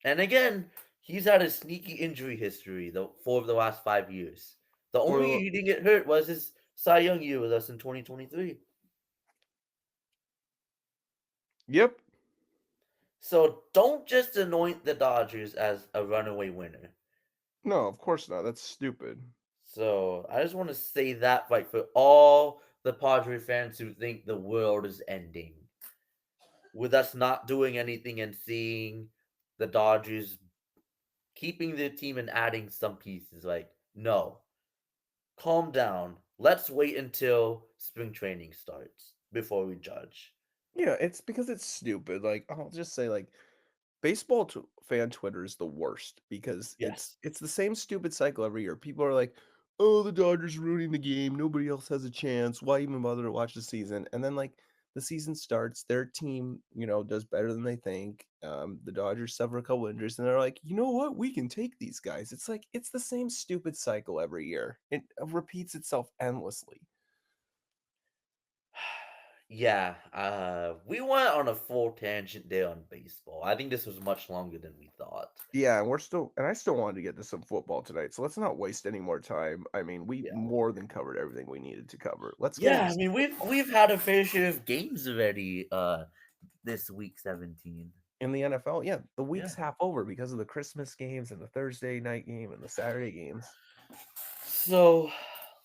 And again, he's had a sneaky injury history though 4 of the last 5 years. The only year Well, he didn't get hurt was his Cy Young year with us in 2023. yep. So don't just anoint the Dodgers as a runaway winner. No, of course not. That's stupid. So I just want to say that, like, for all the Padre fans who think the world is ending, with us not doing anything and seeing the Dodgers keeping their team and adding some pieces, like, no, calm down. Let's wait until spring training starts before we judge. Yeah, it's because it's stupid. Like, I'll just say, like, baseball fan Twitter is the worst because Yes. it's the same stupid cycle every year. People are like, "Oh, the Dodgers ruining the game. Nobody else has a chance. Why even bother to watch the season?" And then like the season starts, their team, does better than they think. The Dodgers suffer a couple injuries, and they're like, "You know what? We can take these guys." It's like it's the same stupid cycle every year. It repeats itself endlessly. Yeah, we went on a full tangent there on baseball. I think this was much longer than we thought. Yeah, and I still wanted to get to some football tonight, so let's not waste any more time. I mean, we Yeah. more than covered everything we needed to cover. Let's get Yeah, into I mean we've had a fair share of games already this week 17. in the NFL. Yeah, the Yeah. week's half over because of the Christmas games and the Thursday night game and the Saturday games. So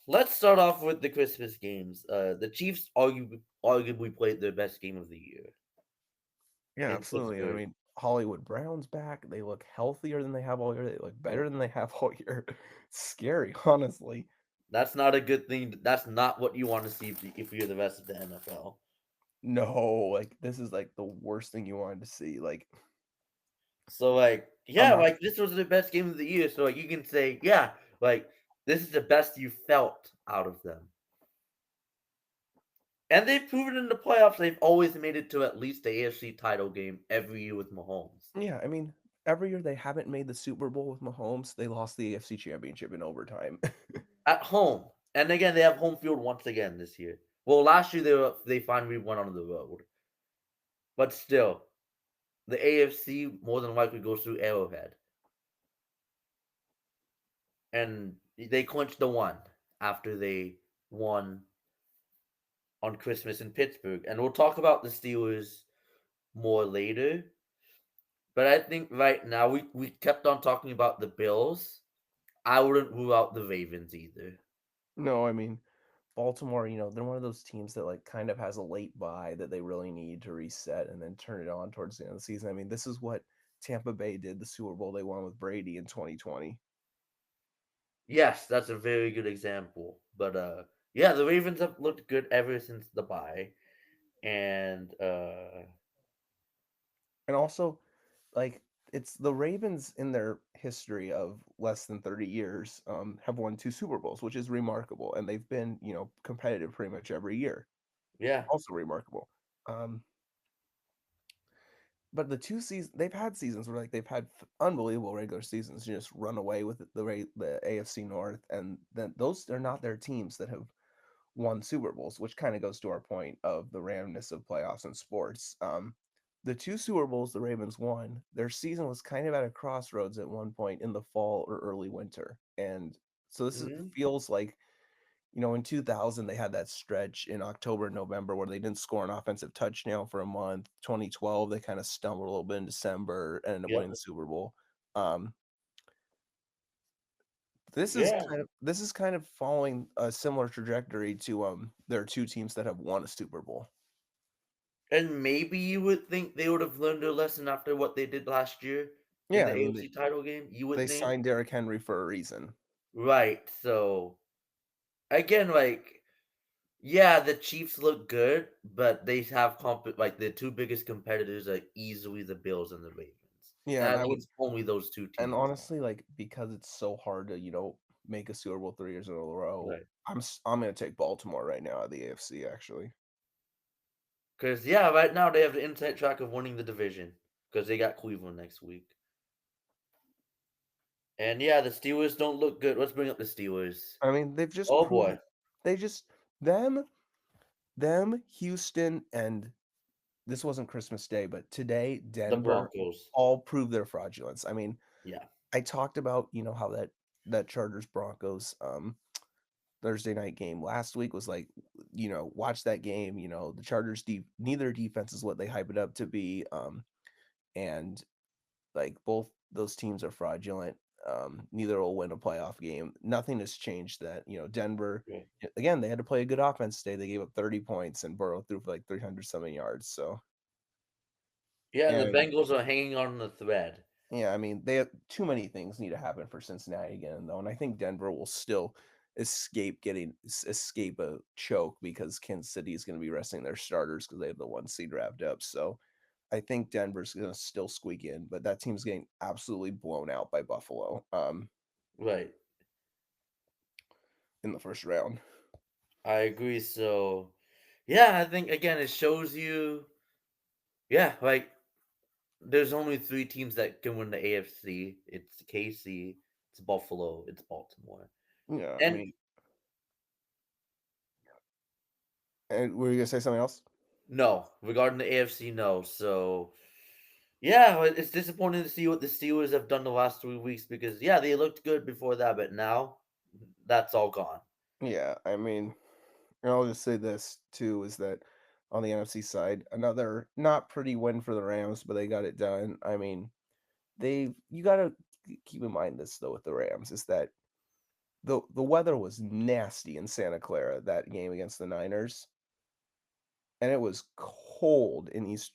let's start off with the Christmas games. The Chiefs arguably played their best game of the year Yeah, in absolutely. And I Pittsburgh. mean, Hollywood Brown's back. They look healthier than they have all year. They look better than they have all year. Scary, honestly. That's not a good thing. That's not what you want to see if you're the rest of the NFL. No, like this is like the worst thing you wanted to see. Like, So like, I'm yeah, not. like this was the best game of the year. So like you can say, yeah, like this is the best you felt out of them. And they've proven in the playoffs they've always made it to at least the AFC title game every year with Mahomes. Yeah, I mean, every year they haven't made the Super Bowl with Mahomes. They lost the AFC Championship in overtime. At home. And again, they have home field once again this year. Well, last year they finally went on the road. But still, the AFC more than likely goes through Arrowhead. And they clinched the one after they won on Christmas in Pittsburgh. And we'll talk about the Steelers more later. But I think right now we kept on talking about the Bills. I wouldn't rule out the Ravens either. No, I mean Baltimore, they're one of those teams that like kind of has a late buy that they really need to reset and then turn it on towards the end of the season. I mean, this is what Tampa Bay did the Super Bowl they won with Brady in 2020. Yes, that's a very good example. But yeah, the Ravens have looked good ever since the bye. And And also, like it's the Ravens in their history of less than 30 years have won two Super Bowls, which is remarkable, and they've been competitive pretty much every year. yeah. Also remarkable. Um, but the two seasons they've had seasons where like they've had unbelievable regular seasons, just run away with the AFC North, and then those are not their teams that have won Super Bowls, which kind of goes to our point of the randomness of playoffs and sports. The two Super Bowls the Ravens won, their season was kind of at a crossroads at one point in the fall or early winter. And so Mhm. feels like, in 2000, they had that stretch in October and November where they didn't score an offensive touchdown for a month. 2012, they kind of stumbled a little bit in December and ended up winning Yep. the Super Bowl. Um, Yeah. this is kind of following a similar trajectory to there are two teams that have won a Super Bowl. And maybe you would think they would have learned their lesson after what they did last year in Yeah, the I mean AFC title game. You would they think. signed Derrick Henry for a reason. Right. So again, like, yeah, the Chiefs look good, but they have like the two biggest competitors are easily the Bills and the Ravens. Yeah, And and I think it's only those two and teams. honestly, like because it's so hard to make a Super Bowl 3 years in a row, Right. I'm gonna take Baltimore right now out of the AFC actually. Because yeah, right now they have the inside track of winning the division because they got Cleveland next week. And yeah, the Steelers don't look good. Let's bring up the Steelers. I mean, they've just Oh proven boy, they just them them Houston and this wasn't Christmas Day, but today the Denver Broncos. all prove their fraudulence. I mean, Yeah. I talked about how that Chargers Broncos Thursday night game last week was like, watch that game. The Chargers neither defense is what they hype it up to be, and like both those teams are fraudulent. Neither will win a playoff game. Nothing has changed that. Denver Yeah. again, they had to play a good offense today. They gave up 30 points and Burrow threw for like 300 something yards. So Yeah, and the and Bengals are hanging on the thread. yeah, I mean, they have too many things need to happen for Cincinnati again, though, and I think Denver will still escape a choke because Kansas City is going to be resting their starters because they have the 1 seed wrapped up. So I think Denver's going to still squeak in, but that team's getting absolutely blown out by Buffalo Right. in the first round. I agree. So yeah, I think again it shows you. Yeah, like there's only three teams that can win the AFC. It's KC, it's Buffalo, it's Baltimore. Yeah, I And mean, and were you gonna say something else? no, regarding the AFC, no. So yeah, it's disappointing to see what the Steelers have done the last 3 weeks because yeah, they looked good before that, but now that's all gone. Yeah, I mean, and I'll just say this too is that on the NFC side, another not pretty win for the Rams, but they got it done. I mean, you got to keep in mind this though with the Rams is that the weather was nasty in Santa Clara that game against the Niners, and it was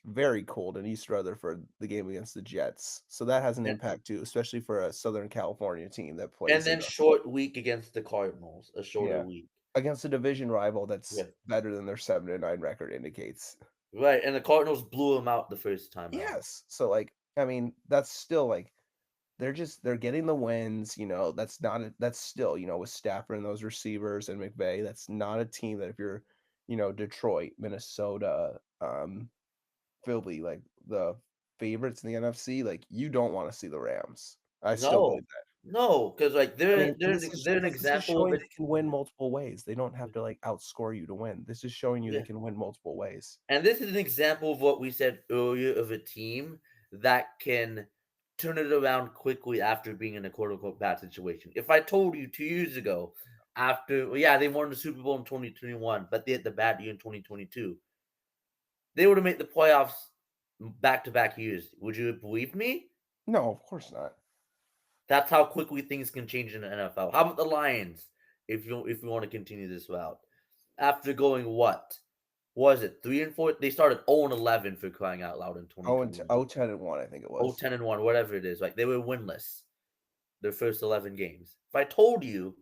very cold in East Rutherford the game against the Jets. So that has an And, impact too, especially for a Southern California team that and plays in then a short week against the Cardinals, a shorter yeah week. against a division rival Yeah. that's better than their 7-9 record indicates. Right, and the Cardinals blew them out the first time out. Yes. So like I mean that's still like they're getting the wins, that's still, with Stafford and those receivers and McVay, that's not a team that if you're, Detroit, Minnesota, Philly, like the favorites in the NFC, like you don't want to see the Rams. I still No, believe that. no, because like I mean, and they're an this is example of showing a they can win multiple ways. They don't have to like outscore you to win. This is showing you they yeah. can win multiple ways. And this is an example of what we said earlier of a team that can turn it around quickly after being in a quote unquote bad situation. If I told you 2 years ago, after well, yeah, they won the Super Bowl in 2021, but they had the bad year in 2022, they would have made the playoffs back-to-back years. Would you believe me? No, of course not. That's how quickly things can change in the NFL. How about the Lions? If you want to continue this route, after going what was it 3-4? They started 0-11 for crying out loud in 2021. 10-1, I think it Oh, was. 10-1, whatever it is. Like they were winless their first 11 games. If I told you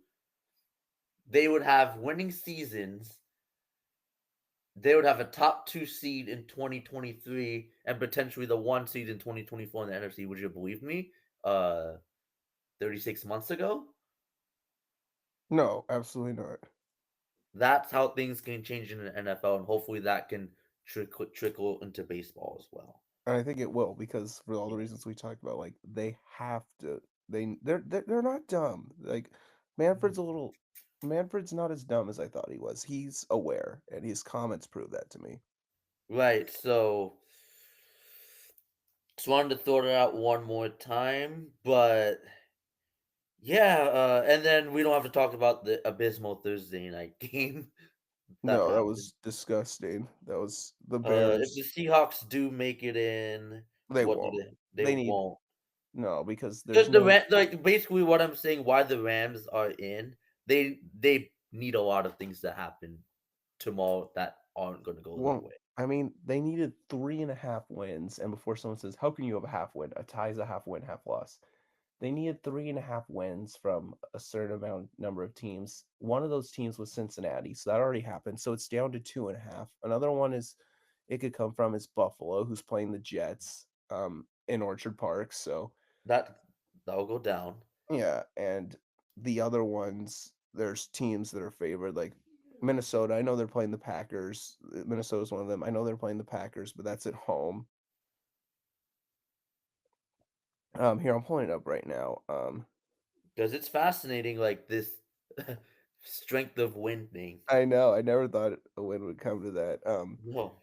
they would have winning seasons, they would have a top 2 seed in 2023 and potentially the 1 seed in 2024 in the NFC. Would you believe me? 36 months ago. No, absolutely not. That's how things can change in the NFL, and hopefully that can trickle into baseball as well. And I think it will because for all the reasons we talked about, like they have to. They're not dumb. Like Manfred's a little. Manfred's not as dumb as I thought he was. He's aware, and his comments prove that to me. Right. So just wanted to throw it out one more time, but yeah, and then we don't have to talk about the abysmal Thursday night game that No, that happened. was disgusting. That was the If the Bears. Seahawks do make it in, They what do won't. they They need won't. no because there's Just no. like basically what I'm saying, why the Rams are in, they need a lot of things to happen tomorrow that aren't going to go their Well, way. I mean, they needed 3.5 wins, and before someone says, "How can you have a half win? A tie is a half win, half loss." They needed 3.5 wins from a certain number of teams. One of those teams was Cincinnati, so that already happened. So it's down to 2.5. Another one is it could come from is Buffalo, who's playing the Jets in Orchard Park. So That that'll go down. yeah, and the other ones, there's teams that are favored, like Minnesota. I know they're playing the Packers. Minnesota's one of them. I know they're playing the Packers, but that's at home. Here I'm pulling it up right now. Because it's fascinating, like this strength of wind thing. I know. I never thought a win would come to that. No.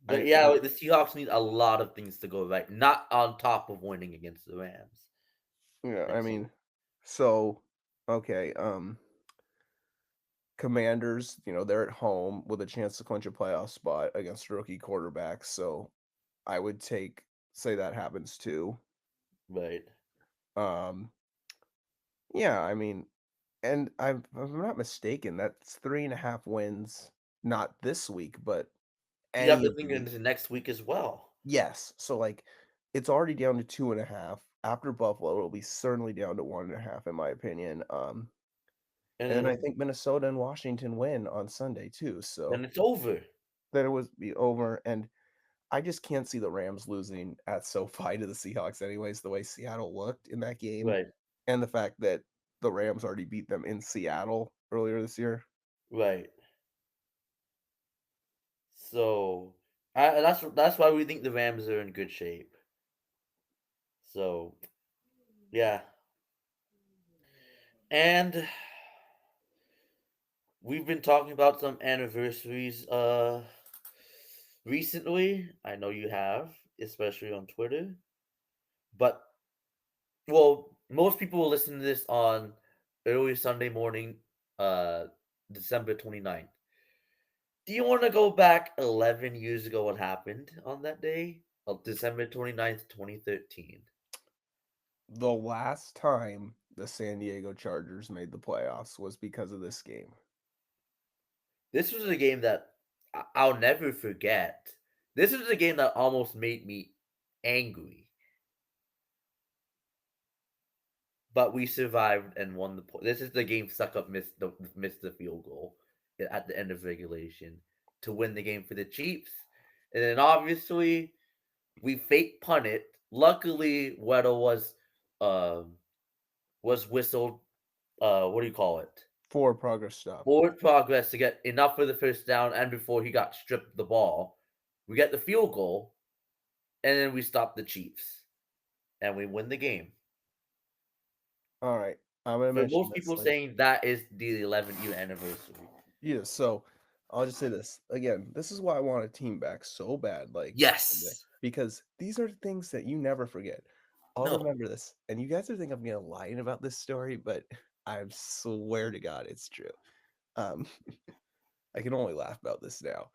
But I yeah, like, the Seahawks need a lot of things to go right, not on top of winning against the Rams. yeah. I Next week. mean, so okay. Commanders. They're at home with a chance to clinch a playoff spot against rookie quarterbacks. So I would say that happens too. Right. Um, yeah. I mean, and if I'm not mistaken, that's 3.5 wins. Not this week, but You have any to of the think week. into next week as well. Yes. So like it's already down to 2.5. After Buffalo, it'll be certainly down to 1.5, in my opinion. And And then I then think Minnesota and Washington win on Sunday too. So then it's over. then it was be over. And I just can't see the Rams losing at SoFi to the Seahawks anyways, the way Seattle looked in that game. Right. And the fact that the Rams already beat them in Seattle earlier this year. Right. So that's why we think the Rams are in good shape. So yeah. And we've been talking about some anniversaries recently. I know you have, especially on Twitter. But well, most people will listen to this on early Sunday morning, uh December 29th. Do you want to go back 11 years ago what happened on that day? Of December 29th, 2013. The last time the San Diego Chargers made the playoffs was because of this game. This was a game that I'll never forget. This was a game that almost made me angry. But we survived and won the point. This is the game Suckup missed the field goal at the end of regulation to win the game for the Chiefs. And then obviously we fake punt it. Luckily, Weddle was whistled. What do you call it? Forward progress stop. Forward progress to get enough for the first down, and before he got stripped the ball, we get the field goal, and then we stop the Chiefs, and we win the game. All right. I'm going to For mention most this. people saying that is the 11th year anniversary. Yeah, so I'll just say this. Again, this is why I want a team back so bad. Yes. Because these are things that you never forget. I'll No. remember this. And you guys are thinking I'm going to lying about this story, but I swear to God it's true. Um, I can only laugh about this now.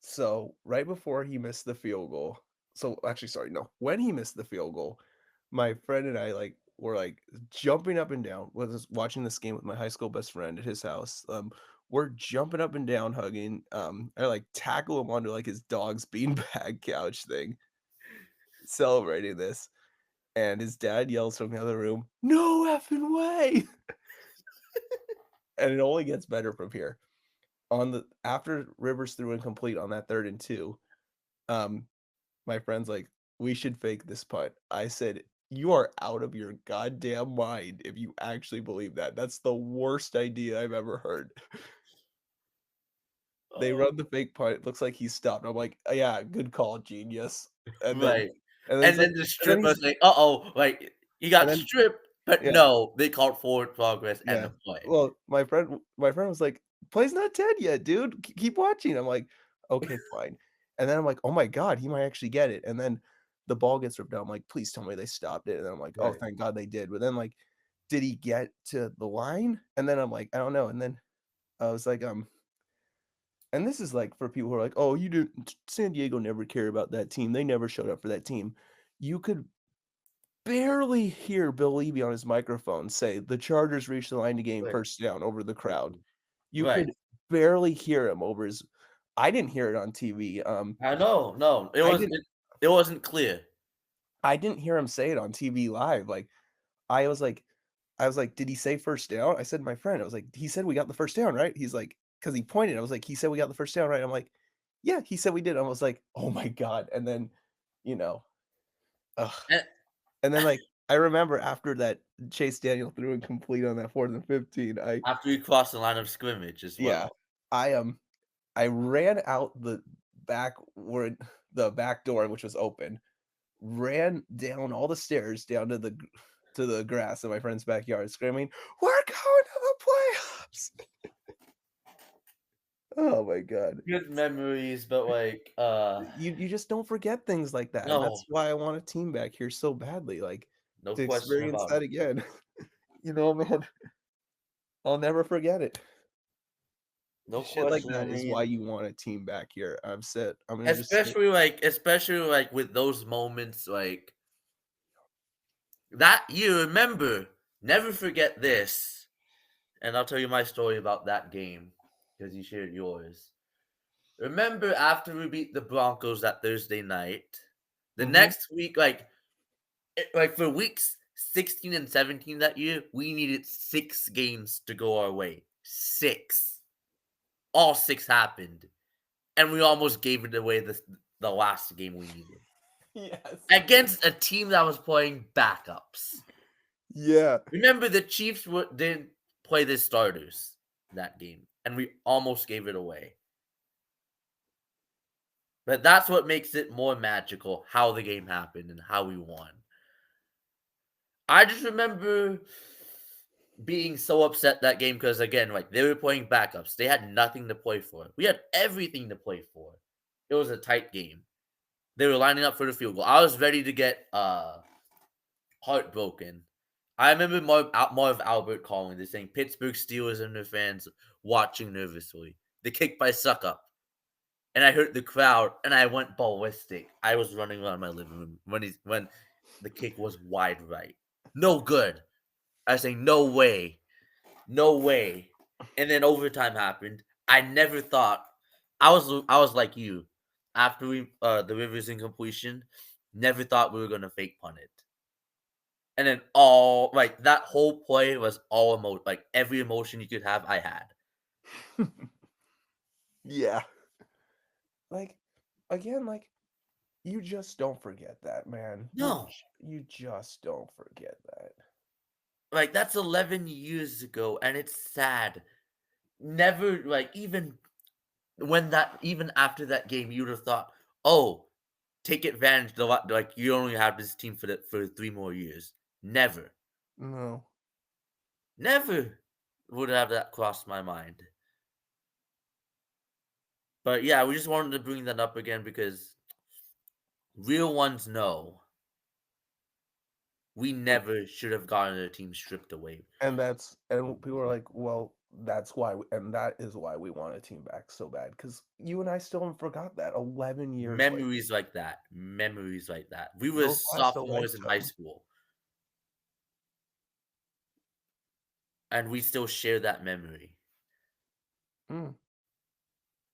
So right before he missed the field goal, so actually, sorry, no, when he missed the field goal, my friend and I were like jumping up and down. Was watching this game with my high school best friend at his house. We're jumping up and down, hugging. I like tackle him onto like his dog's beanbag couch thing, celebrating this. And his dad yells from the other room, "No effing way!" And it only gets better from here. On the After Rivers threw incomplete on that 3rd and 2, um, my friend's like, "We should fake this punt." I said, "You are out of your goddamn mind if you actually believe that. That's the worst idea I've ever heard." They Oh, run the fake punt. It looks like he stopped. I'm like, "Yeah, good call, genius." And then right. and then he's And like then the and then strip he's was like, uh-oh, like he and got then stripped, but yeah. no, they called forward progress and Yeah. the play. Well, my friend was like, "Play's not dead yet, dude. Keep watching." I'm like, "Okay, fine." And then I'm like, "Oh my god, he might actually get it." And then the ball gets ripped out. I'm like, "Please tell me they stopped it." And then I'm like, "Oh, Right. thank God they did." But then like, did he get to the line? And then I'm like, "I don't know." And then I was like, and this is like for people who are like, "Oh, you didn't San Diego never cared about that team. They never showed up for that team." You could barely hear Bill Levy on his microphone say, "The Chargers reached the line to gain Right. first down," over the crowd. You Right. could barely hear him over his I didn't hear it on TV, I know, no, I didn't it wasn't clear. I didn't hear him say it on TV live, like, I was like "Did he say first down?" I said to my friend, I was like, "He said we got the first down, right?" He's like, because he pointed, I was like, "He said we got the first down, right?" I'm like, "Yeah, he said we did." I was like, "Oh my god," and then, you know, ugh. And And then, like, I remember after that Chase Daniel threw incomplete on that 4th and 15, after he crossed the line of scrimmage as yeah, well. I, I ran out the back door, which was open, ran down all the stairs down to the grass in my friend's backyard screaming, "We're going to the playoffs." Oh my god. Good memories, but like, You just don't forget things like that, and no, that's why I want a team back here so badly, like, no to question experience about that it. again. Man, I'll never forget it. No Shit like question. I that is why mean, you want a team back here. I'm gonna just sit especially like with those moments, like that you remember. Never forget this. And I'll tell you my story about that game because you shared yours. Remember after we beat the Broncos that Thursday night, the mhm. next week, like for weeks 16 and 17 that year, we needed 6 games to go our way. 6. All 6 happened. And we almost gave it away the last game we needed. Yes. Against a team that was playing backups. Yeah. Remember the Chiefs didn't play the starters that game, and we almost gave it away. But that's what makes it more magical, how the game happened and how we won. I just remember being so upset that game because again, like they were playing backups. They had nothing to play for. We had everything to play for. It was a tight game. They were lining up for the field goal. I was ready to get heartbroken. I remember Marv Albert calling this saying Pittsburgh Steelers and their fans watching nervously. The kick by Suck Up. And I heard the crowd and I went ballistic. I was running around my living room when the kick was wide right. No good. I was saying, no way. No way. And then overtime happened. I never thought I was like you. After the Rivers incompletion, never thought we were gonna fake punt it. And then all like that whole play was all like every emotion you could have, I had. Yeah. Like, again, like, you just don't forget that, man. No, You just don't forget that. like that's 11 years ago, and it's sad. Never like even after that game, you'd have thought, oh, take advantage. Like you only have this team for 3 more years. Never, No. never would have that crossed my mind. But yeah, we just wanted to bring that up again because real ones know we And never should have gotten a team stripped away. and people are like, "Well, that's why, and that is why we want a team back so bad. Because you and I still haven't forgot that 11 years later. Memories like that. Memories like that. We were Those last a sophomores in high lifetime. school, and we still share that memory. Mm,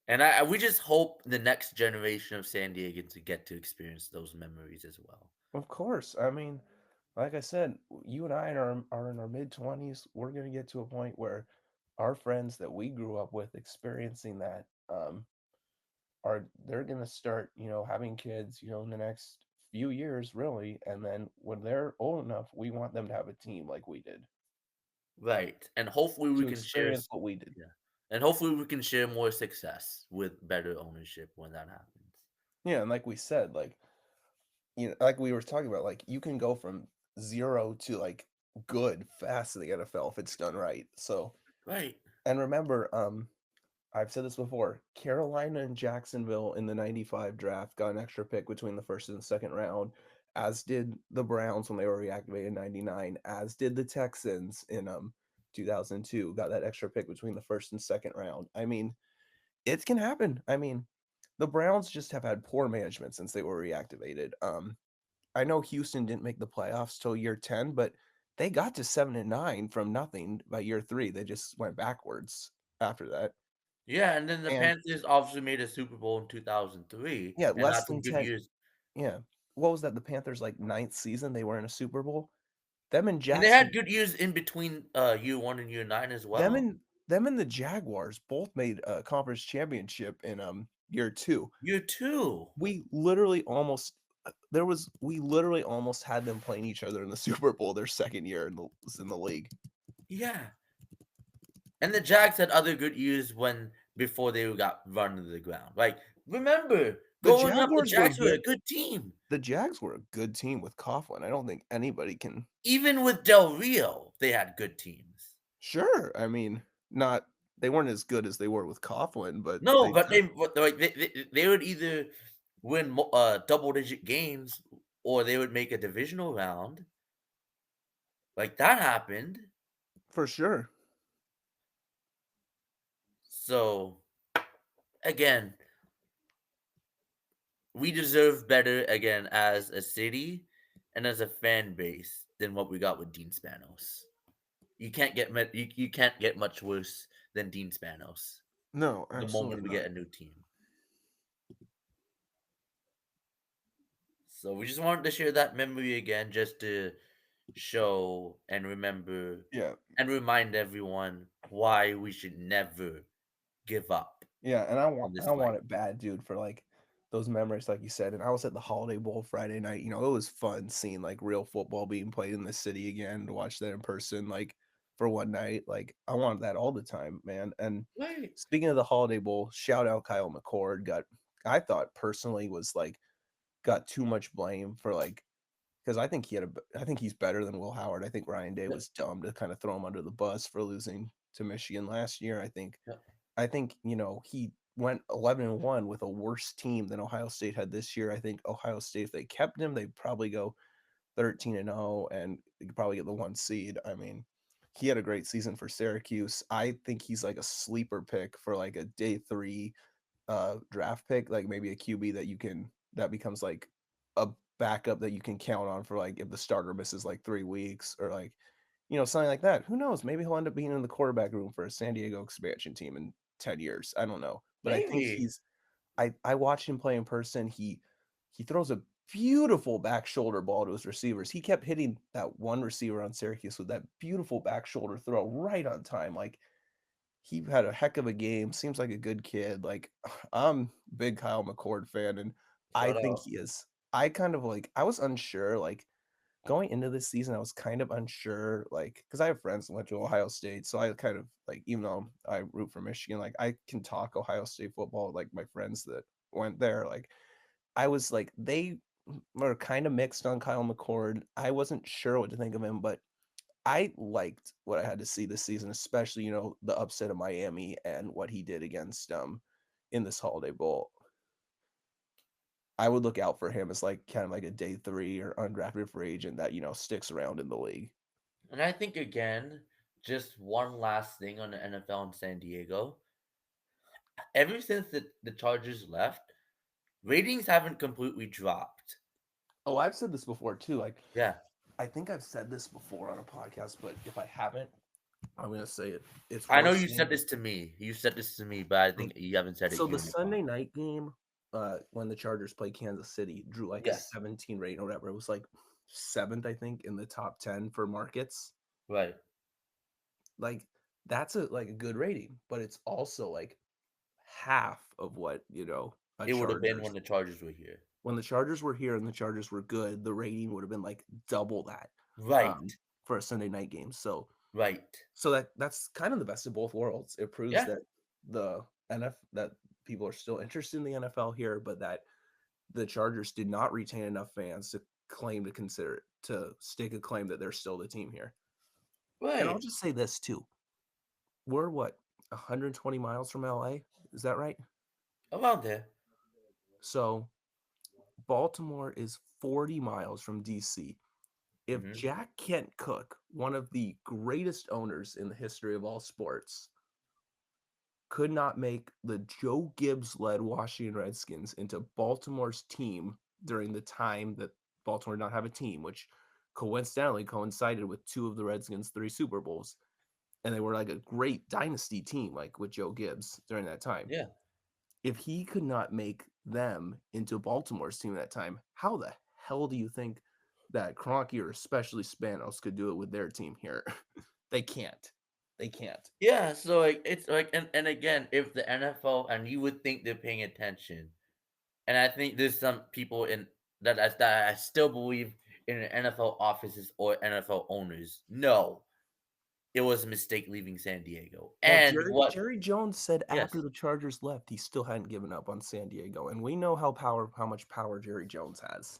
And we just hope the next generation of San Diegans to get to experience those memories as well. of course. I mean, like I said, you and I are in our mid-20s. We're gonna get to a point where our friends that we grew up with experiencing that are they're gonna start, having kids, in the next few years, really. And then when they're old enough, we want them to have a team like we did Right. And hopefully we to can share experience what we did. yeah. And hopefully we can share more success with better ownership when that happens. Yeah, and like we said, like like we were talking about, like you can go from zero to like good fast in the NFL if it's done right. So, Right. and remember, I've said this before. Carolina and Jacksonville in the 95 draft got an extra pick between the first and the second round, as did the Browns when they were reactivated in 99, as did the Texans in 2002, got that extra pick between the first and second round. I mean, it can happen. I mean, the Browns just have had poor management since they were reactivated. I know Houston didn't make the playoffs till year 10, but they got to 7-9 from nothing by year 3. They just went backwards after that. Yeah, and then the And Panthers obviously made a Super Bowl in 2003 yeah, and less had some than good 10. years. Yeah. What was that? The Panthers like ninth season, they were in a Super Bowl. Them and And they had Jackson, good years in between year 1 and year 9 as them well. and them and the Jaguars both made a conference championship in year 2. Year 2. We literally almost we literally almost had them playing each other in the Super Bowl their second year in the league. Yeah. And the Jags had other good years when before they got run to the ground. Like, remember, The growing up, the Jaguars were Jags were a good. good team. The Jags were a good team with Coughlin. I don't think anybody can. Even with Del Rio, they had good teams. Sure, I mean, not they weren't as good as they were with Coughlin, but No, they but they would either win double digit games or they would make a divisional round. Like that happened. for sure. So again, we deserve better again as a city and as a fan base than what we got with Dean Spanos. You can't get much worse than Dean Spanos No, the moment absolutely we not. get a new team. So we just wanted to share that memory again just to show and remember Yeah, and remind everyone why we should never give up yeah, and on this I life. want it bad, dude, for like those memories, like you said. And I was at the Holiday Bowl Friday night. It was fun seeing like real football being played in the city again to watch that in person, like for one night. Like I wanted that all the time, man. And Right. speaking of the Holiday Bowl, shout out Kyle McCord. I thought personally was like got too much blame for like because I think he's better than Will Howard. I think Ryan Day Yep. was dumb to kind of throw him under the bus for losing to Michigan last year. Yep. He went 11-1 with a worse team than Ohio State had this year. I think Ohio State, if they kept him, they'd probably go 13-0 and they could probably get the 1 seed. I mean, he had a great season for Syracuse. I think he's like a sleeper pick for like a day 3 draft pick, like maybe a QB that becomes like a backup that you can count on for like if the starter misses like 3 weeks or like something like that. Who knows? Maybe he'll end up being in the quarterback room for a San Diego expansion team in 10 years. I don't know. But I think Maybe. I watched him play in person. He throws a beautiful back shoulder ball to his receivers. He kept hitting that one receiver on Syracuse with that beautiful back shoulder throw right on time. Like he had a heck of a game. Seems like a good kid. Like I'm a big Kyle McCord fan, and I Shut think up. he is. I kind of like. I was unsure. Like going into this season, I was kind of unsure. Like because I have friends that went to Ohio State, so I kind of like even though I root for Michigan, like I can talk Ohio State football. Like my friends that went there, like I was like they were kind of mixed on Kyle McCord. I wasn't sure what to think of him, but I liked what I had to see this season, especially, the upset of Miami and what he did against in this Holiday Bowl. I would look out for him as like kind of like a day 3 or undrafted free agent that, sticks around in the league. And I think again, just one last thing on the NFL in San Diego. Ever since the Chargers left, ratings haven't completely dropped. Oh, I've said this before too. Like, Yeah. I think I've said this before on a podcast, but if I haven't, I'm gonna say it. It's I know worth you said saying. this to me. You said this to me, but I think you haven't said it So here the in the Sunday pod. night game, when the Chargers played Kansas City, drew like a Yes. 17 rating or whatever. It was like seventh, I think, in the top 10 for markets. Right. Like that's a good rating, but it's also like half of what a It would have been Chargers. when the Chargers were here. When the Chargers were here and the Chargers were good, the rating would have been like double that Right. for a Sunday night game. Right. So that's kind of the best of both worlds. It proves Yeah. that the that people are still interested in the NFL here, but that the Chargers did not retain enough fans to claim to consider it, to stake a claim that they're still the team here. And I'll Right. just say this too. We're what, 120 miles from LA? Is that right? Around there. So Baltimore is 40 miles from DC. If Hmm. Jack Kent Cook, one of the greatest owners in the history of all sports, could not make the Joe Gibbs led Washington Redskins into Baltimore's team during the time that Baltimore did not have a team, which coincidentally coincided with two of the Redskins' three Super Bowls. And they were like a great dynasty team, like with Joe Gibbs during that time. Yeah. If he could not make them into Baltimore's team at that time, how the hell do you think that Kroenke or especially Spanos could do it with their team here? They can't. They can't. Yeah. So like it's like and again, if the NFL and you would think they're paying attention, and I think there's some people in that I still believe in NFL offices or NFL owners. No, it was a mistake leaving San Diego. Well, And what? Jerry Jones said Yes. after the Chargers left, he still hadn't given up on San Diego, and we know how much power Jerry Jones has.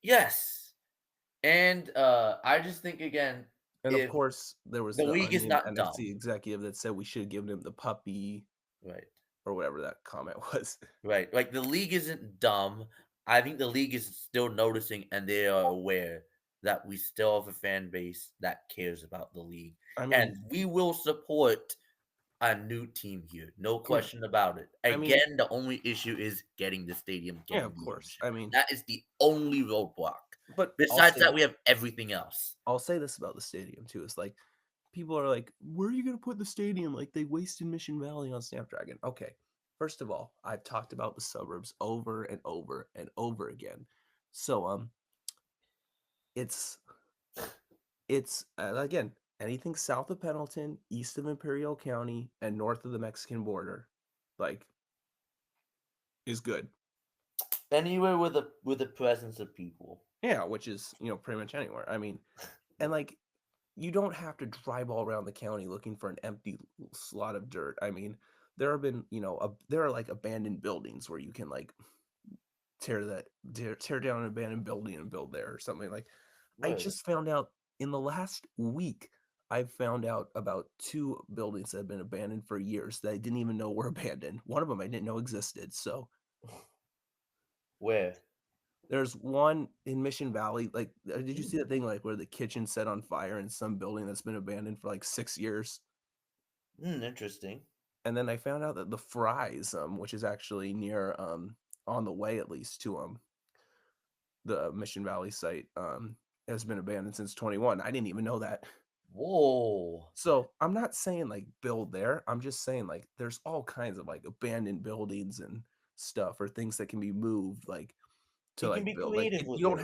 Yes. And I just think again, And of if course, there was the the league is unnamed not dumb, NFC executive that said we should have given him the puppy right? or whatever that comment was. Right. Like the league isn't dumb. I think the league is still noticing and they are aware that we still have a fan base that cares about the league. I mean, And we will support a new team here. No yeah, question about it. I mean, Again, the only issue is getting the stadium, yeah, getting of the course. ownership. I mean, That is the only roadblock. but Besides that, we have everything else. I'll say this about the stadium too. It's like people are like, where are you going to put the stadium? Like they wasted Mission Valley on Snapdragon. Okay. First of all, I've talked about the suburbs over and over and over again. So it's again, anything south of Pendleton, east of Imperial County, and north of the Mexican border, like, is good. Anywhere with a presence of people. Yeah, which is pretty much anywhere. I mean, and like you don't have to drive all around the county looking for an empty slot of dirt. I mean, there have been there are like abandoned buildings where you can like tear down an abandoned building and build there or something. Like I Right. just found out in the last week, I've found out about two buildings that have been abandoned for years that I didn't even know were abandoned. One of them I didn't know existed. So Where? there's one in Mission Valley. Like, did you see that thing like where the kitchen set on fire in some building that's been abandoned for like 6 years? Interesting. And then I found out that the Fries, which is actually near on the way at least to the Mission Valley site, has been abandoned since 21. I didn't even know that. Whoa. So I'm not saying like build there. I'm just saying like there's all kinds of like abandoned buildings and stuff or things that can be moved like to You can like be build. Like creative with you don't it.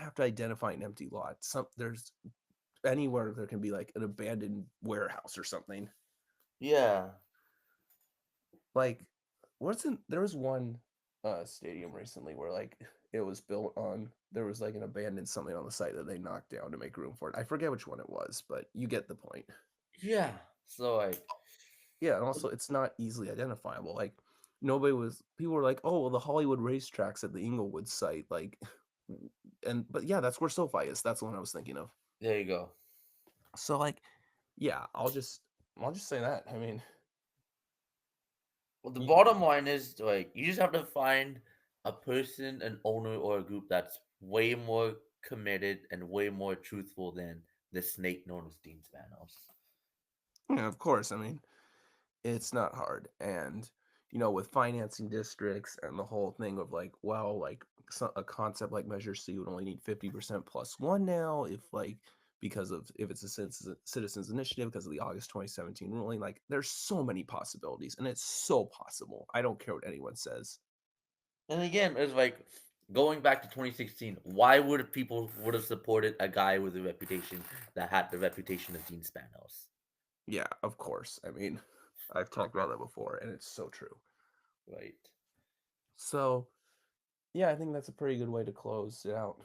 have to identify an empty lot. There's anywhere there can be like an abandoned warehouse or something. Yeah. Like there was one stadium recently where like it was built on there was like an abandoned something on the site that they knocked down to make room for it. I forget which one it was, but you get the point. Yeah. So like Yeah, and also it's not easily identifiable. Like people were like, oh well, the Hollywood racetracks at the Inglewood site, like but yeah, that's where SoFi is. That's the one I was thinking of. there you go. So like, yeah, I'll just say that. I mean, Well, the you, bottom line is like you just have to find a person, an owner, or a group that's way more committed and way more truthful than this snake known as Dean Spanos. Yeah, of course. I mean, it's not hard. And, with financing districts and the whole thing of like, well, like a concept like Measure C would only need 50% plus one now because of if it's a citizens initiative because of the August 2017 ruling. Like, there's so many possibilities, and it's so possible. I don't care what anyone says. And again, it's like going back to 2016. Why would people would have supported a guy with a reputation that had the reputation of Dean Spanos? Yeah, of course. I mean, I've talked about that before, and it's so true. Right. So, yeah, I think that's a pretty good way to close it out.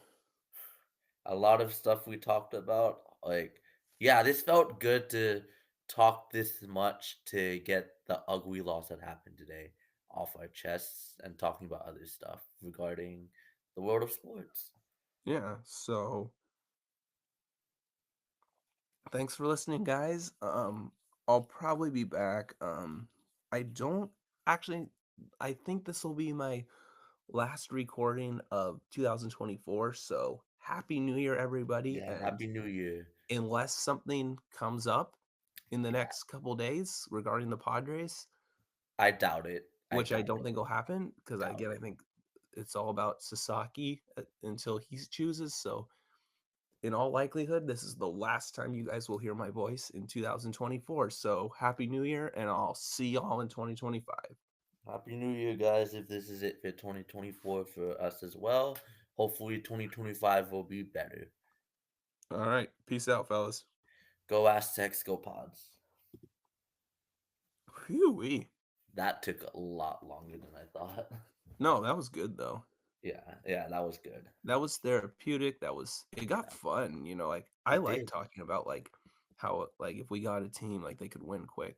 A lot of stuff we talked about. Like, yeah, this felt good to talk this much to get the ugly loss that happened today off our chests and talking about other stuff regarding the world of sports. Yeah, so thanks for listening, guys. I'll probably be back. I don't actually I think this will be my last recording of 2024. So happy New Year, everybody. Yeah, And Happy New Year. unless something comes up in the Yeah, next couple days regarding the Padres, I doubt it. I which I doubt don't it. think will happen, because Doubt again, I it. think it's all about Sasaki until he chooses. So in all likelihood, this is the last time you guys will hear my voice in 2024. So happy New Year, and I'll see y'all in 2025. Happy New Year, guys. If this is it for 2024 for us as well, hopefully 2025 will be better. All right. Peace out, fellas. Go Aztecs, go Pods. Phew. That took a lot longer than I thought. No, that was good, though. Yeah, that was good. That was therapeutic. It got Yeah, fun. Like, I it like did. talking about, like, how, like, if we got a team, like, they could win quick.